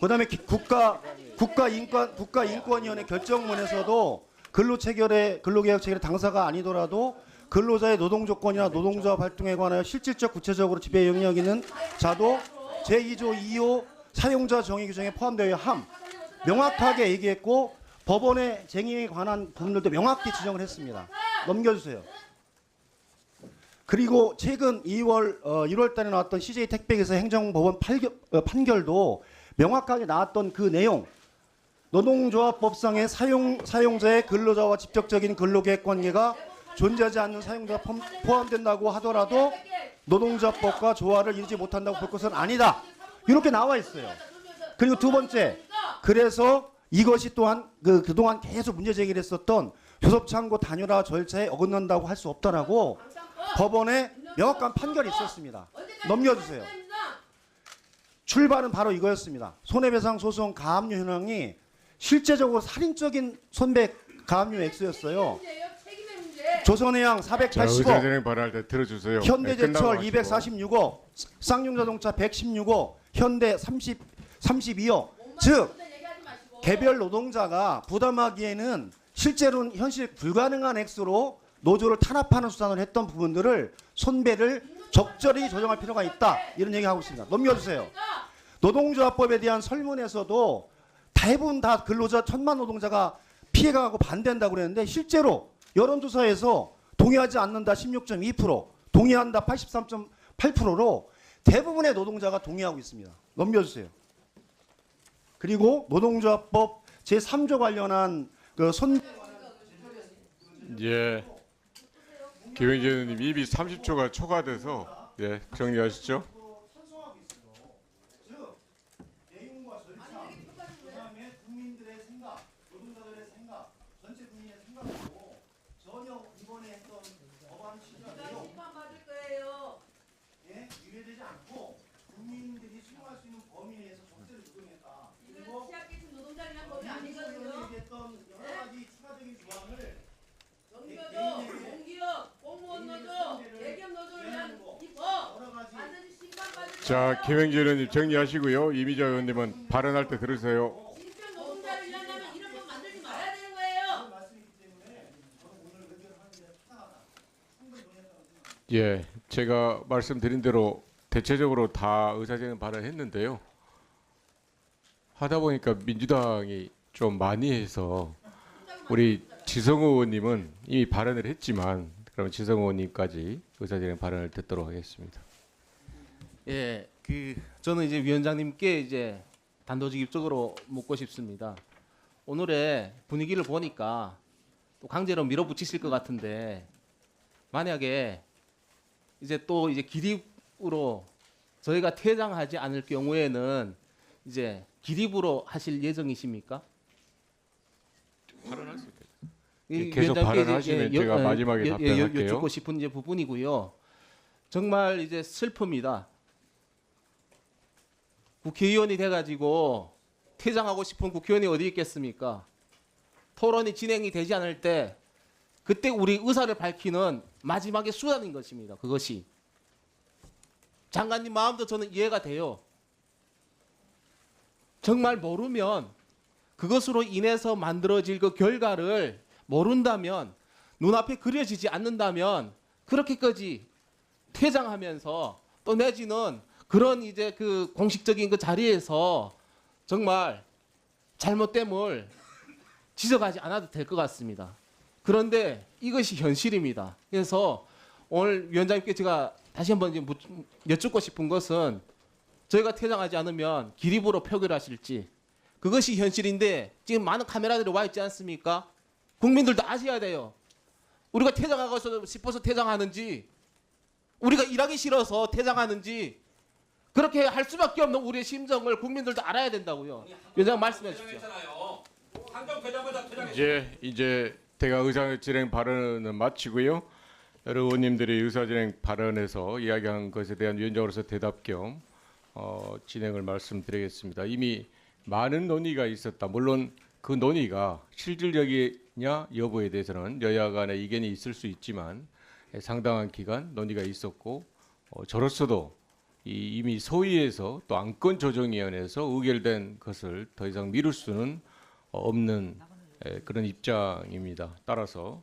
그다음에 국가인권위원회 결정문에서도 근로계약 체결의 당사가 아니더라도 근로자의 노동조건이나 노동조합 활동에 관하여 실질적 구체적으로 지배 영역 있는 자도 제2조 2호 사용자 정의 규정에 포함되어야 함. 명확하게 얘기했고 법원의 쟁의에 관한 부분들도 명확히 지정을 했습니다. 넘겨주세요. 그리고 최근 1월 달에 나왔던 CJ 택배기사 행정법원 판결도 명확하게 나왔던 그 내용, 노동조합법상의 사용자의 근로자와 직접적인 근로계획 관계가 존재하지 않는 사용자가 포함된다고 하더라도 노동조합법과 조화를 이루지 못한다고 볼 것은 아니다. 이렇게 나와 있어요. 그리고 두 번째, 그래서 이것이 또한 그동안 계속 문제 제기를 했었던 교섭창고 단일화 절차에 어긋난다고 할 수 없다라고 법원에 명확한 판결이 있었습니다. 넘겨주세요. 출발은 바로 이거였습니다. 손해배상 소송 가압류 현황이 실제적으로 살인적인 손배 가압류 액수였어요. 조선해양 480억, 의사진행 발언할 때 들어주세요. 현대제철 246억, 쌍용자동차 116억, 현대 32억. 즉 개별 노동자가 부담하기에는 실제로는 현실 불가능한 액수로 노조를 탄압하는 수단을 했던 부분들을 손배를 적절히 조정할 필요가 있다. 이런 얘기하고 있습니다. 넘겨주세요. 노동조합법에 대한 설문에서도 대부분 다 근로자 1000만 노동자가 피해가고 반대한다고 그랬는데 실제로 여론조사에서 동의하지 않는다 16.2%, 동의한다 83.8%로 대부분의 노동자가 동의하고 있습니다. 넘겨주세요. 그리고 노동조합법 제3조 관련한 예. 김영재 의원님 입이 30초가 초과돼서 예, 정리하시죠. 자, 김영재 의원님 정리하시고요. 이미자 의원님은 발언할 때 들으세요. 예, 제가 말씀드린 대로 대체적으로 다 의사진행 발언했는데요. 하다 보니까 민주당이 좀 많이 해서 우리 지성호 의원님은 이미 발언을 했지만 그럼 지성호 의원님까지 의사진행 발언을 듣도록 하겠습니다. 예, 저는 이제 위원장님께 이제 단도직입적으로 묻고 싶습니다. 오늘의 분위기를 보니까 또 강제로 밀어붙이실 것 같은데 만약에 이제 또 이제 기립으로 저희가 퇴장하지 않을 경우에는 이제 기립으로 하실 예정이십니까? 발언할 수 있겠죠. 계속 발언하시면 제가 마지막에 답변할게요. 여쭙고 싶은 이제 부분이고요. 정말 이제 슬픕니다. 국회의원이 돼가지고 퇴장하고 싶은 국회의원이 어디 있겠습니까? 토론이 진행이 되지 않을 때 그때 우리 의사를 밝히는 마지막의 수단인 것입니다. 그것이. 장관님 마음도 저는 이해가 돼요. 정말 모르면 그것으로 인해서 만들어질 그 결과를 모른다면 눈앞에 그려지지 않는다면 그렇게까지 퇴장하면서 또 내지는 그런 이제 그 공식적인 그 자리에서 정말 잘못됨을 지적하지 않아도 될 것 같습니다. 그런데 이것이 현실입니다. 그래서 오늘 위원장님께 제가 다시 한번 이제 여쭙고 싶은 것은 저희가 퇴장하지 않으면 기립으로 표결하실지 그것이 현실인데 지금 많은 카메라들이 와 있지 않습니까? 국민들도 아셔야 돼요. 우리가 퇴장하고 싶어서 퇴장하는지, 우리가 일하기 싫어서 퇴장하는지, 그렇게 할 수밖에 없는 우리의 심정을 국민들도 알아야 된다고요. 위원장 말씀해 주십시오. 이제 대가 의사진행 발언은 마치고요. 여러 의원님들이 의사진행 발언에서 이야기한 것에 대한 위원장으로서 대답 겸 진행을 말씀드리겠습니다. 이미 많은 논의가 있었다. 물론 그 논의가 실질적이냐 여부에 대해서는 여야 간의 이견이 있을 수 있지만 상당한 기간 논의가 있었고 저로서도 이미 소위에서 또 안건조정위원회에서 의결된 것을 더 이상 미룰 수는 없는 그런 입장입니다. 따라서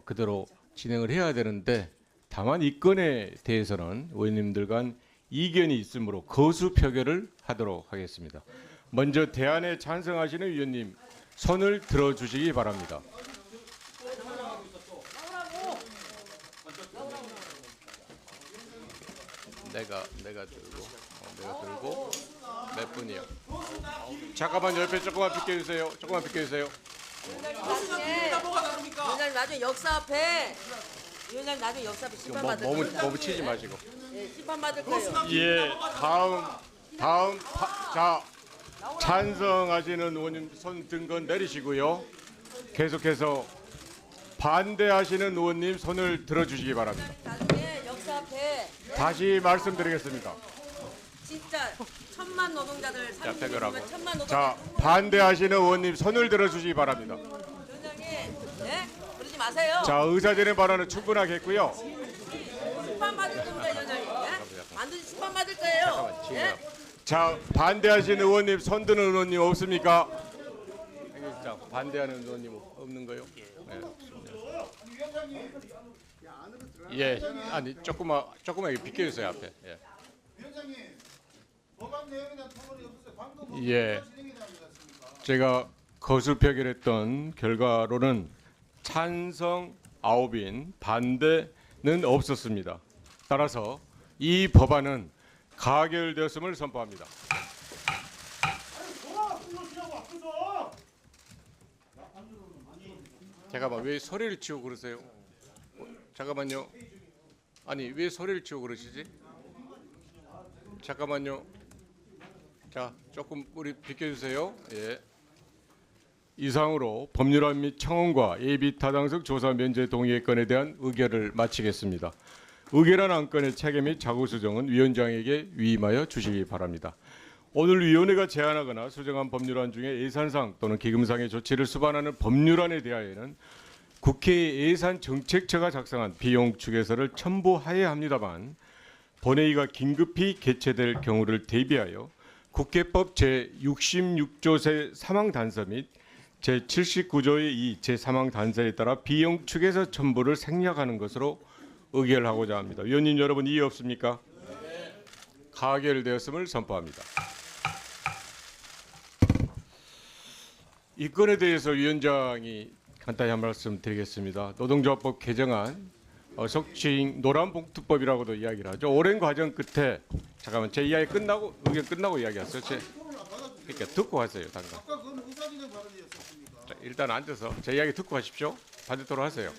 그대로 진행을 해야 되는데 다만 이 건에 대해서는 의원님들 간 이견이 있으므로 거수 표결을 하도록 하겠습니다. 먼저 대안에 찬성하시는 위원님 손을 들어주시기 바랍니다. 내가 들고 몇 분이요? 잠깐만 옆에 조금만 비켜주세요. 조금만 비켜주세요. 위원장님 나중에 역사 앞에 위원장님 나중에 역사 앞에 심판 받을 거예요. 몸을 치지 마시고. 네, 심판 받을 거예요. 예, 다음 자 찬성하시는 의원님 손 든 건 내리시고요. 계속해서 반대하시는 의원님 손을 들어주시기 바랍니다. 나중에 역사 앞에 다시 말씀드리겠습니다. 진짜 1000만 노동자들 자, 30만 1000만 노동자. 자, 반대하시는 의원님 손을 들어주시기 바랍니다. 위원장님, 네? 그러지 마세요. 자, 의사진행 발언은 충분하겠고요. 심판 받을 겁니다, 위원장님. 네? 반드시 심판 받을 거예요. 네? 자, 반대하시는 의원님 손 드는 의원님 없습니까? 자, 반대하는 의원님 없는 거요? 네, 없습니다. 예, 아니 조금만 비켜주세요 앞에. 예. 위원장님, 법안 내용에 대한 토론이 없었어요. 방금 예, 제가 거수 표결했던 결과로는 찬성 9인, 반대는 없었습니다. 따라서 이 법안은 가결되었음을 선포합니다. 잠깐만, 왜 소리를 치고 그러세요? 잠깐만요. 아니, 왜 소리를 치고 그러시지? 잠깐만요. 자, 조금 우리 비켜주세요. 예. 이상으로 법률안 및 청원과 예비 타당성 조사 면제 동의의 건에 대한 의결을 마치겠습니다. 의결한 안건의 체계 및 자구 수정은 위원장에게 위임하여 주시기 바랍니다. 오늘 위원회가 제안하거나 수정한 법률안 중에 예산상 또는 기금상의 조치를 수반하는 법률안에 대하여는 국회 예산정책처가 작성한 비용 추계서를 첨부하여야 합니다만 본회의가 긴급히 개최될 경우를 대비하여 국회법 제66조 제3항단서 및 제79조의 2 제3항단서에 따라 비용 추계서 첨부를 생략하는 것으로 의결하고자 합니다. 위원님 여러분 이해 없습니까? 가결되었음을 선포합니다. 이 건에 대해서 위원장이 간단히 한 말씀 드리겠습니다. 노동조합법 개정안 속칭 노란봉투법이라고도 이야기를 하죠. 오랜 과정 끝에 잠깐만 제 이야기 끝나고 의견 끝나고 이야기하세요. 그러니까 듣고 하세요. 당장. 아까 그건 의사진행 발언이었습니까? 자, 일단 앉아서 제 이야기 듣고 하십시오. 반대토론 하세요.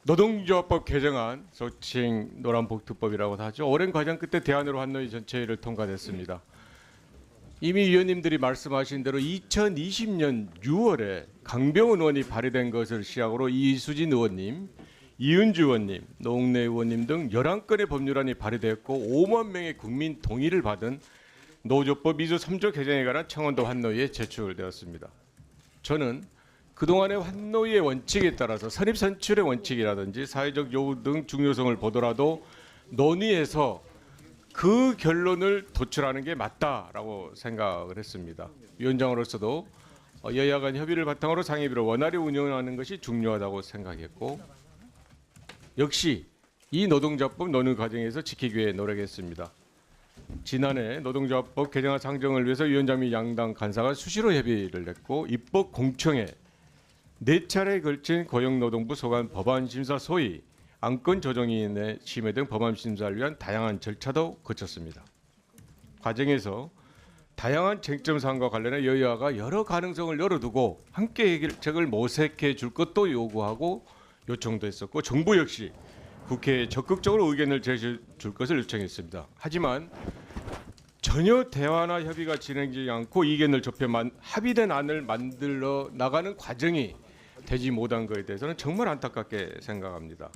노동조합법 개정안 속칭 노란봉투법이라고도 하죠. 오랜 과정 끝에 대안으로 한노위 전체회의를 통과됐습니다. 이미 위원님들이 말씀하신 대로 2020년 6월에 강병훈 의원이 발의된 것을 시작으로 이수진 의원님, 이은주 의원님, 노웅래 의원님 등 11건의 법률안이 발의되었고 5만 명의 국민 동의를 받은 노조법 2조 3조 개정에 관한 청원도 환노위에 제출되었습니다. 저는 그동안의 환노위의 원칙에 따라서 선입선출의 원칙이라든지 사회적 요구 등 중요성을 보더라도 논의해서 그 결론을 도출하는 게 맞다라고 생각을 했습니다. 위원장으로서도 여야 간 협의를 바탕으로 상임위를 원활히 운영하는 것이 중요하다고 생각했고 역시 이 노동조합법 논의 과정에서 지키기 위해 노력했습니다. 지난해 노동조합법 개정안 상정을 위해서 위원장 및 양당 간사가 수시로 협의를 했고 입법 공청회 4차례에 걸친 고용노동부 소관 법안심사 소위 안건조정위원회 심의 등 법안심사를 위한 다양한 절차도 거쳤습니다. 과정에서 다양한 쟁점 사항과 관련해 여야가 여러 가능성을 열어두고 함께 해결책을 모색해 줄 것도 요구하고 요청도 했었고 정부 역시 국회에 적극적으로 의견을 제시해 줄 것을 요청했습니다. 하지만 전혀 대화나 협의가 진행되지 않고 이견을 좁혀 합의된 안을 만들어 나가는 과정이 되지 못한 것에 대해서는 정말 안타깝게 생각합니다.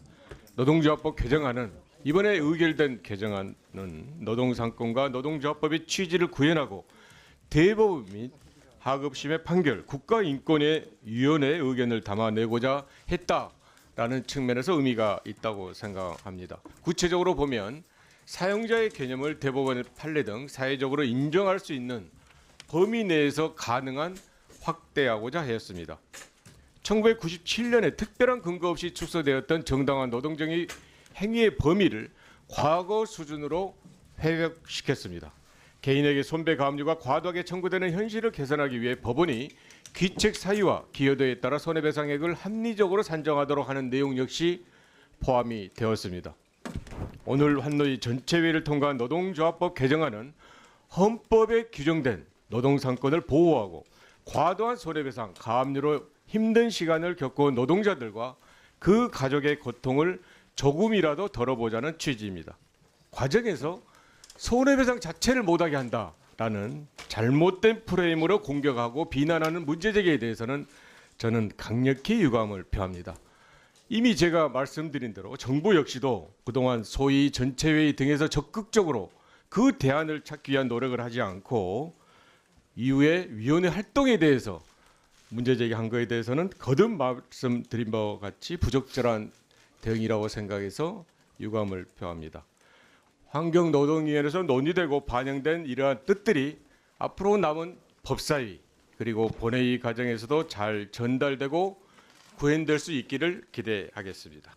노동조합법 개정안은 이번에 의결된 개정안은 노동상권과 노동조합법의 취지를 구현하고 대법원 및 하급심의 판결, 국가인권위원회의 의견을 담아내고자 했다라는 측면에서 의미가 있다고 생각합니다. 구체적으로 보면 사용자의 개념을 대법원의 판례 등 사회적으로 인정할 수 있는 범위 내에서 가능한 확대하고자 하였습니다. 1997년에 특별한 근거 없이 축소되었던 정당한 노동정의 행위의 범위를 과거 수준으로 회복시켰습니다. 개인에게 손배가압류가 과도하게 청구되는 현실을 개선하기 위해 법원이 귀책 사유와 기여도에 따라 손해배상액을 합리적으로 산정하도록 하는 내용 역시 포함이 되었습니다. 오늘 환노위 전체회의를 통과한 노동조합법 개정안은 헌법에 규정된 노동상권을 보호하고 과도한 손해배상, 가압류로 힘든 시간을 겪어온 노동자들과 그 가족의 고통을 조금이라도 덜어보자는 취지입니다. 과정에서 손해배상 자체를 못하게 한다라는 잘못된 프레임으로 공격하고 비난하는 문제제기에 대해서는 저는 강력히 유감을 표합니다. 이미 제가 말씀드린 대로 정부 역시도 그동안 소위 전체회의 등에서 적극적으로 그 대안을 찾기 위한 노력을 하지 않고 이후에 위원회 활동에 대해서 문제제기한 것에 대해서는 거듭 말씀드린 바와 같이 부적절한 대응이라고 생각해서 유감을 표합니다. 환경노동위원회에서 논의되고 반영된 이러한 뜻들이 앞으로 남은 법사위 그리고 본회의 과정에서도 잘 전달되고 구현될 수 있기를 기대하겠습니다.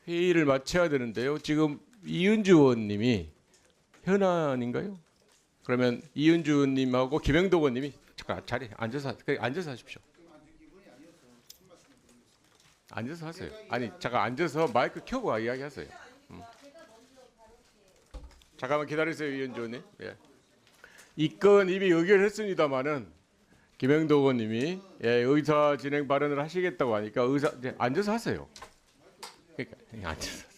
회의를 마쳐야 되는데요. 지금 이은주 의원님이 현안인가요? 그러면 이은주 의원님하고 김영도 의원님이 잠깐 자리에 앉아서 하십시오. 앉아서 하세요. 아니 잠깐 앉아서 마이크 켜고 이야기하세요. 잠깐만 기다리세요, 이은주 의원님. 예. 이 건 이미 의결했습니다마는 김영도 의원님이 의사 진행 발언을 하시겠다고 하니까 앉아서 하세요. 그러니까 앉아서.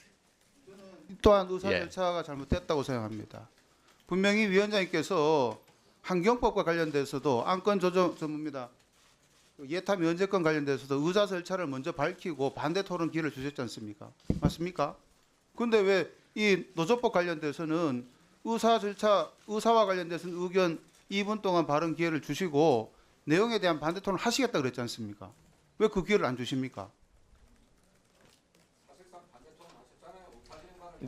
또한 의사 절차가 잘못됐다고 생각합니다. 분명히 위원장님께서 환경법과 관련돼서도 안건 조정 전문입니다. 예타 면제권 관련돼서도 의사 절차를 먼저 밝히고 반대 토론 기회를 주셨지 않습니까? 맞습니까? 근데 왜 이 노조법 관련돼서는 의사와 관련돼서는 의견 2분 동안 발언 기회를 주시고 내용에 대한 반대 토론을 하시겠다 그랬지 않습니까? 왜 그 기회를 안 주십니까?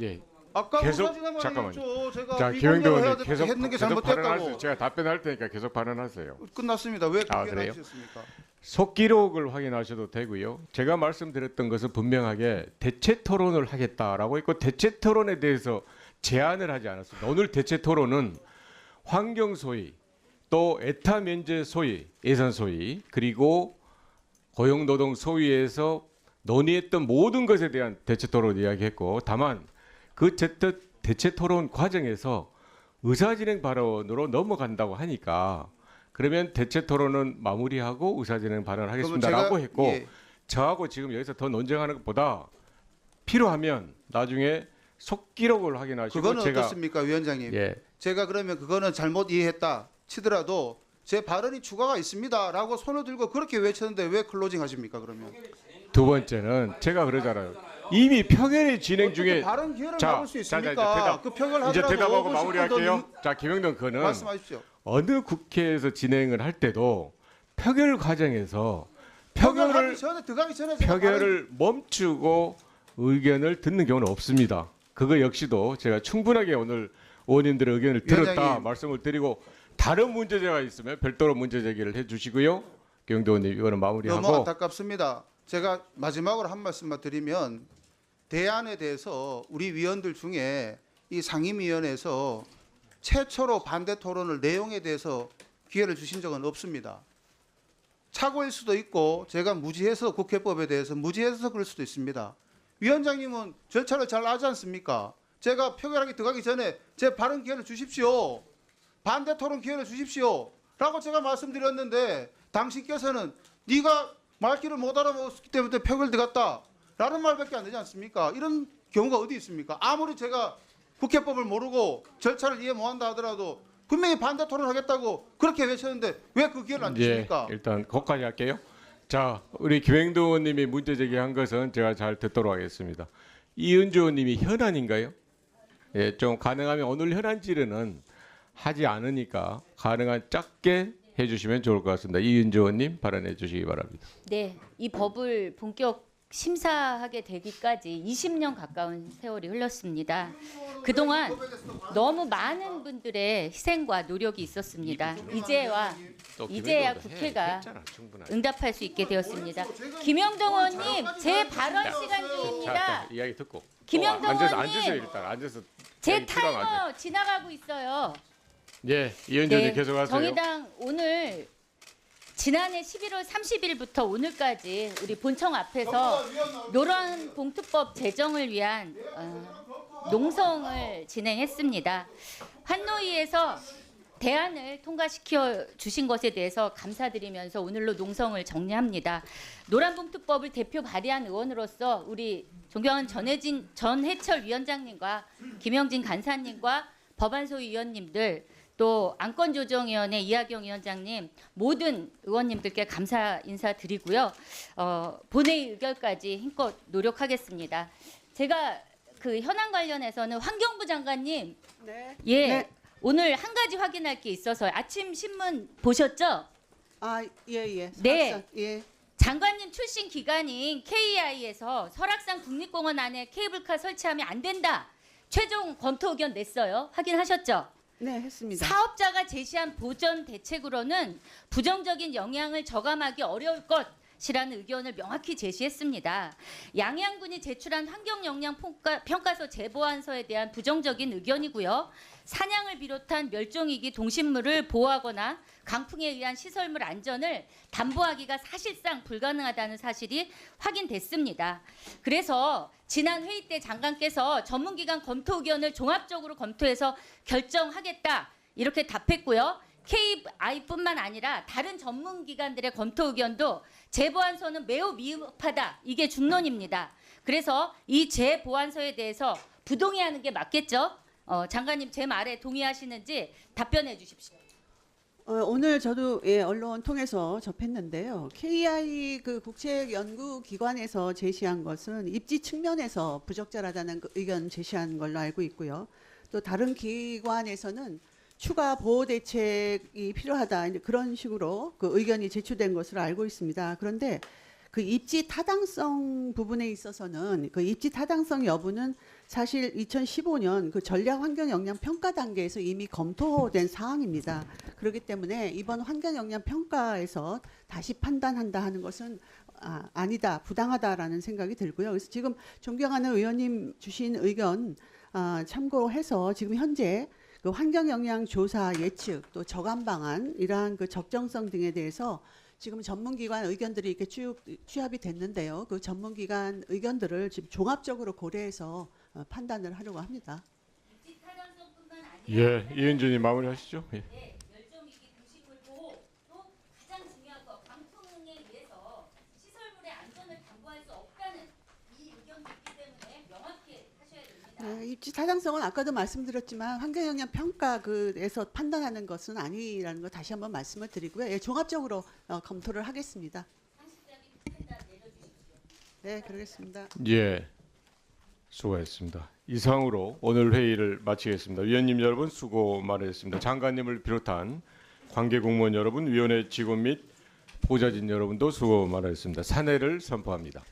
예. 아까 계속 잠깐만요. 자, 김영도 의원님 계속 발언하세요. 제가 답변할 테니까 계속 발언하세요. 끝났습니다. 왜 그렇게 그래요? 하셨습니까? 속기록을 확인하셔도 되고요. 제가 말씀드렸던 것은 분명하게 대체 토론을 하겠다라고 했고 대체 토론에 대해서 제안을 하지 않았습니다. 오늘 대체 토론은 환경 소위 또 에타 면제 소위 예산 소위 그리고 고용노동 소위에서 논의했던 모든 것에 대한 대체 토론 이야기했고 다만 그 대체 토론 과정에서 의사진행 발언으로 넘어간다고 하니까 그러면 대체 토론은 마무리하고 의사진행 발언하겠습니다라고 했고 저하고 지금 여기서 더 논쟁하는 것보다 필요하면 나중에 속기록을 확인하시고 그거는 제가 어떻습니까, 위원장님? 제가 그러면 그거는 잘못 이해했다 치더라도 제 발언이 추가가 있습니다라고 손을 들고 그렇게 외쳤는데 왜 클로징 하십니까, 그러면? 두 번째는 제가 그러잖아요. 이미 표결이 진행 중에 발언 기회를 막을 수 있습니까? 그 표결 이제 하더라도 대답하고 5분 마무리할게요. 자, 김영동 그는 말씀하십시오. 어느 국회에서 진행을 할 때도 표결 과정에서 표결을 멈추고 의견을 듣는 경우는 없습니다. 그거 역시도 제가 충분하게 오늘 의원님들의 의견을 들었다 말씀을 드리고 다른 문제제가 있으면 별도로 문제 제기를 해주시고요. 김영도 의원님 이거는 마무리하고. 너무 안타깝습니다. 제가 마지막으로 한 말씀만 드리면 대안에 대해서 우리 위원들 중에 이 상임위원회에서 최초로 반대 토론을 내용에 대해서 기회를 주신 적은 없습니다. 착오일 수도 있고 제가 무지해서 국회법에 대해서 무지해서 그럴 수도 있습니다. 위원장님은 절차를 잘 알지 않습니까? 제가 표결하기 들어가기 전에 제 발언 기회를 주십시오. 반대 토론 기회를 주십시오. 라고 제가 말씀드렸는데 당신께서는 네가 말귀를 못 알아먹었기 때문에 표결 들어갔다. 라는 말밖에 안 되지 않습니까? 이런 경우가 어디 있습니까? 아무리 제가 국회법을 모르고 절차를 이해 못한다 하더라도 분명히 반대 토론하겠다고 그렇게 외쳤는데 왜 그 기회를 안 주십니까? 일단 거기까지 할게요. 자, 우리 김행도 의원님이 문제 제기한 것은 제가 잘 듣도록 하겠습니다. 이은주 의원님이 현안인가요? 예, 좀 가능하면 오늘 현안 질의는 하지 않으니까 가능한 짧게 해주시면 좋을 것 같습니다. 이은주 의원님 발언해 주시기 바랍니다. 네, 이 법을 본격 심사하게 되기까지 20년 가까운 세월이 흘렀습니다. 그동안 너무 많은 분들의 희생과 노력이 있었습니다. 이제야 국회가 응답할 수 있게 되었습니다. 김영동 의원님, 제 발언 시간 중입니다. 이야기 듣고. 김영동 앉으세요. 의원님, 일단 앉아서. 제 타이머 지나가고 있어요. 예, 이은주 의원님 계속하세요. 정의당 오늘 지난해 11월 30일부터 오늘까지 우리 본청 앞에서 노란봉투법 제정을 위한 농성을 진행했습니다. 환노위에서 대안을 통과시켜 주신 것에 대해서 감사드리면서 오늘로 농성을 정리합니다. 노란봉투법을 대표 발의한 의원으로서 우리 존경하는 전해철 위원장님과 김영진 간사님과 법안소위 위원님들 또 안건조정위원회 이하경 위원장님 모든 의원님들께 감사 인사드리고요. 본회의 의결까지 힘껏 노력하겠습니다. 제가 그 현안 관련해서는 환경부 장관님, 네. 오늘 한 가지 확인할 게 있어서 아침 신문 보셨죠? 예. 네. 예. 장관님 출신 기관인 KEI에서 설악산 국립공원 안에 케이블카 설치하면 안 된다. 최종 검토 의견 냈어요. 확인하셨죠? 네, 했습니다. 사업자가 제시한 보전 대책으로는 부정적인 영향을 저감하기 어려울 것이라는 의견을 명확히 제시했습니다. 양양군이 제출한 환경영향평가서 제보안서에 대한 부정적인 의견이고요. 사냥을 비롯한 멸종위기 동식물을 보호하거나 강풍에 의한 시설물 안전을 담보하기가 사실상 불가능하다는 사실이 확인됐습니다. 그래서 지난 회의 때 장관께서 전문기관 검토 의견을 종합적으로 검토해서 결정하겠다 이렇게 답했고요. KI뿐만 아니라 다른 전문기관들의 검토 의견도 제보안서는 매우 미흡하다. 이게 중론입니다. 그래서 이 제보안서에 대해서 부동의하는 게 맞겠죠? 장관님 제 말에 동의하시는지 답변해 주십시오. 오늘 저도 언론 통해서 접했는데요. KEI 그 국책연구기관에서 제시한 것은 입지 측면에서 부적절하다는 그 의견 제시한 걸로 알고 있고요. 또 다른 기관에서는 추가 보호 대책이 필요하다 그런 식으로 그 의견이 제출된 것으로 알고 있습니다. 그런데 그 입지 타당성 부분에 있어서는 그 입지 타당성 여부는 사실 2015년 그 전략 환경 영향 평가 단계에서 이미 검토된 사항입니다. 그렇기 때문에 이번 환경 영향 평가에서 다시 판단한다 하는 것은 아니다, 부당하다라는 생각이 들고요. 그래서 지금 존경하는 의원님 주신 의견 참고해서 지금 현재 그 환경 영향 조사 예측 또 저감 방안 이러한 그 적정성 등에 대해서 지금 전문기관 의견들이 이렇게 쭉 취합이 됐는데요. 그 전문기관 의견들을 지금 종합적으로 고려해서 판단을 하려고 합니다. 예, 이은주님 마무리하시죠. 예. 네, 멸종위기 동식물 보호 또 가장 중요한 거 강풍에 의해서 시설물의 안전을 담보할 수 없다는 이 의견도 있기 때문에 명확히 하셔야 됩니다. 네, 입지 타당성은 아까도 말씀드렸지만 환경영향 평가에서 판단하는 것은 아니라는 거 다시 한번 말씀을 드리고요. 예, 종합적으로 검토를 하겠습니다. 네, 그러겠습니다. 예, 수고했습니다. 이상으로 오늘 회의를 마치겠습니다. 위원님 여러분 수고 많으셨습니다. 장관님을 비롯한 관계 공무원 여러분, 위원회 직원 및 보좌진 여러분도 수고 많으셨습니다. 산회를 선포합니다.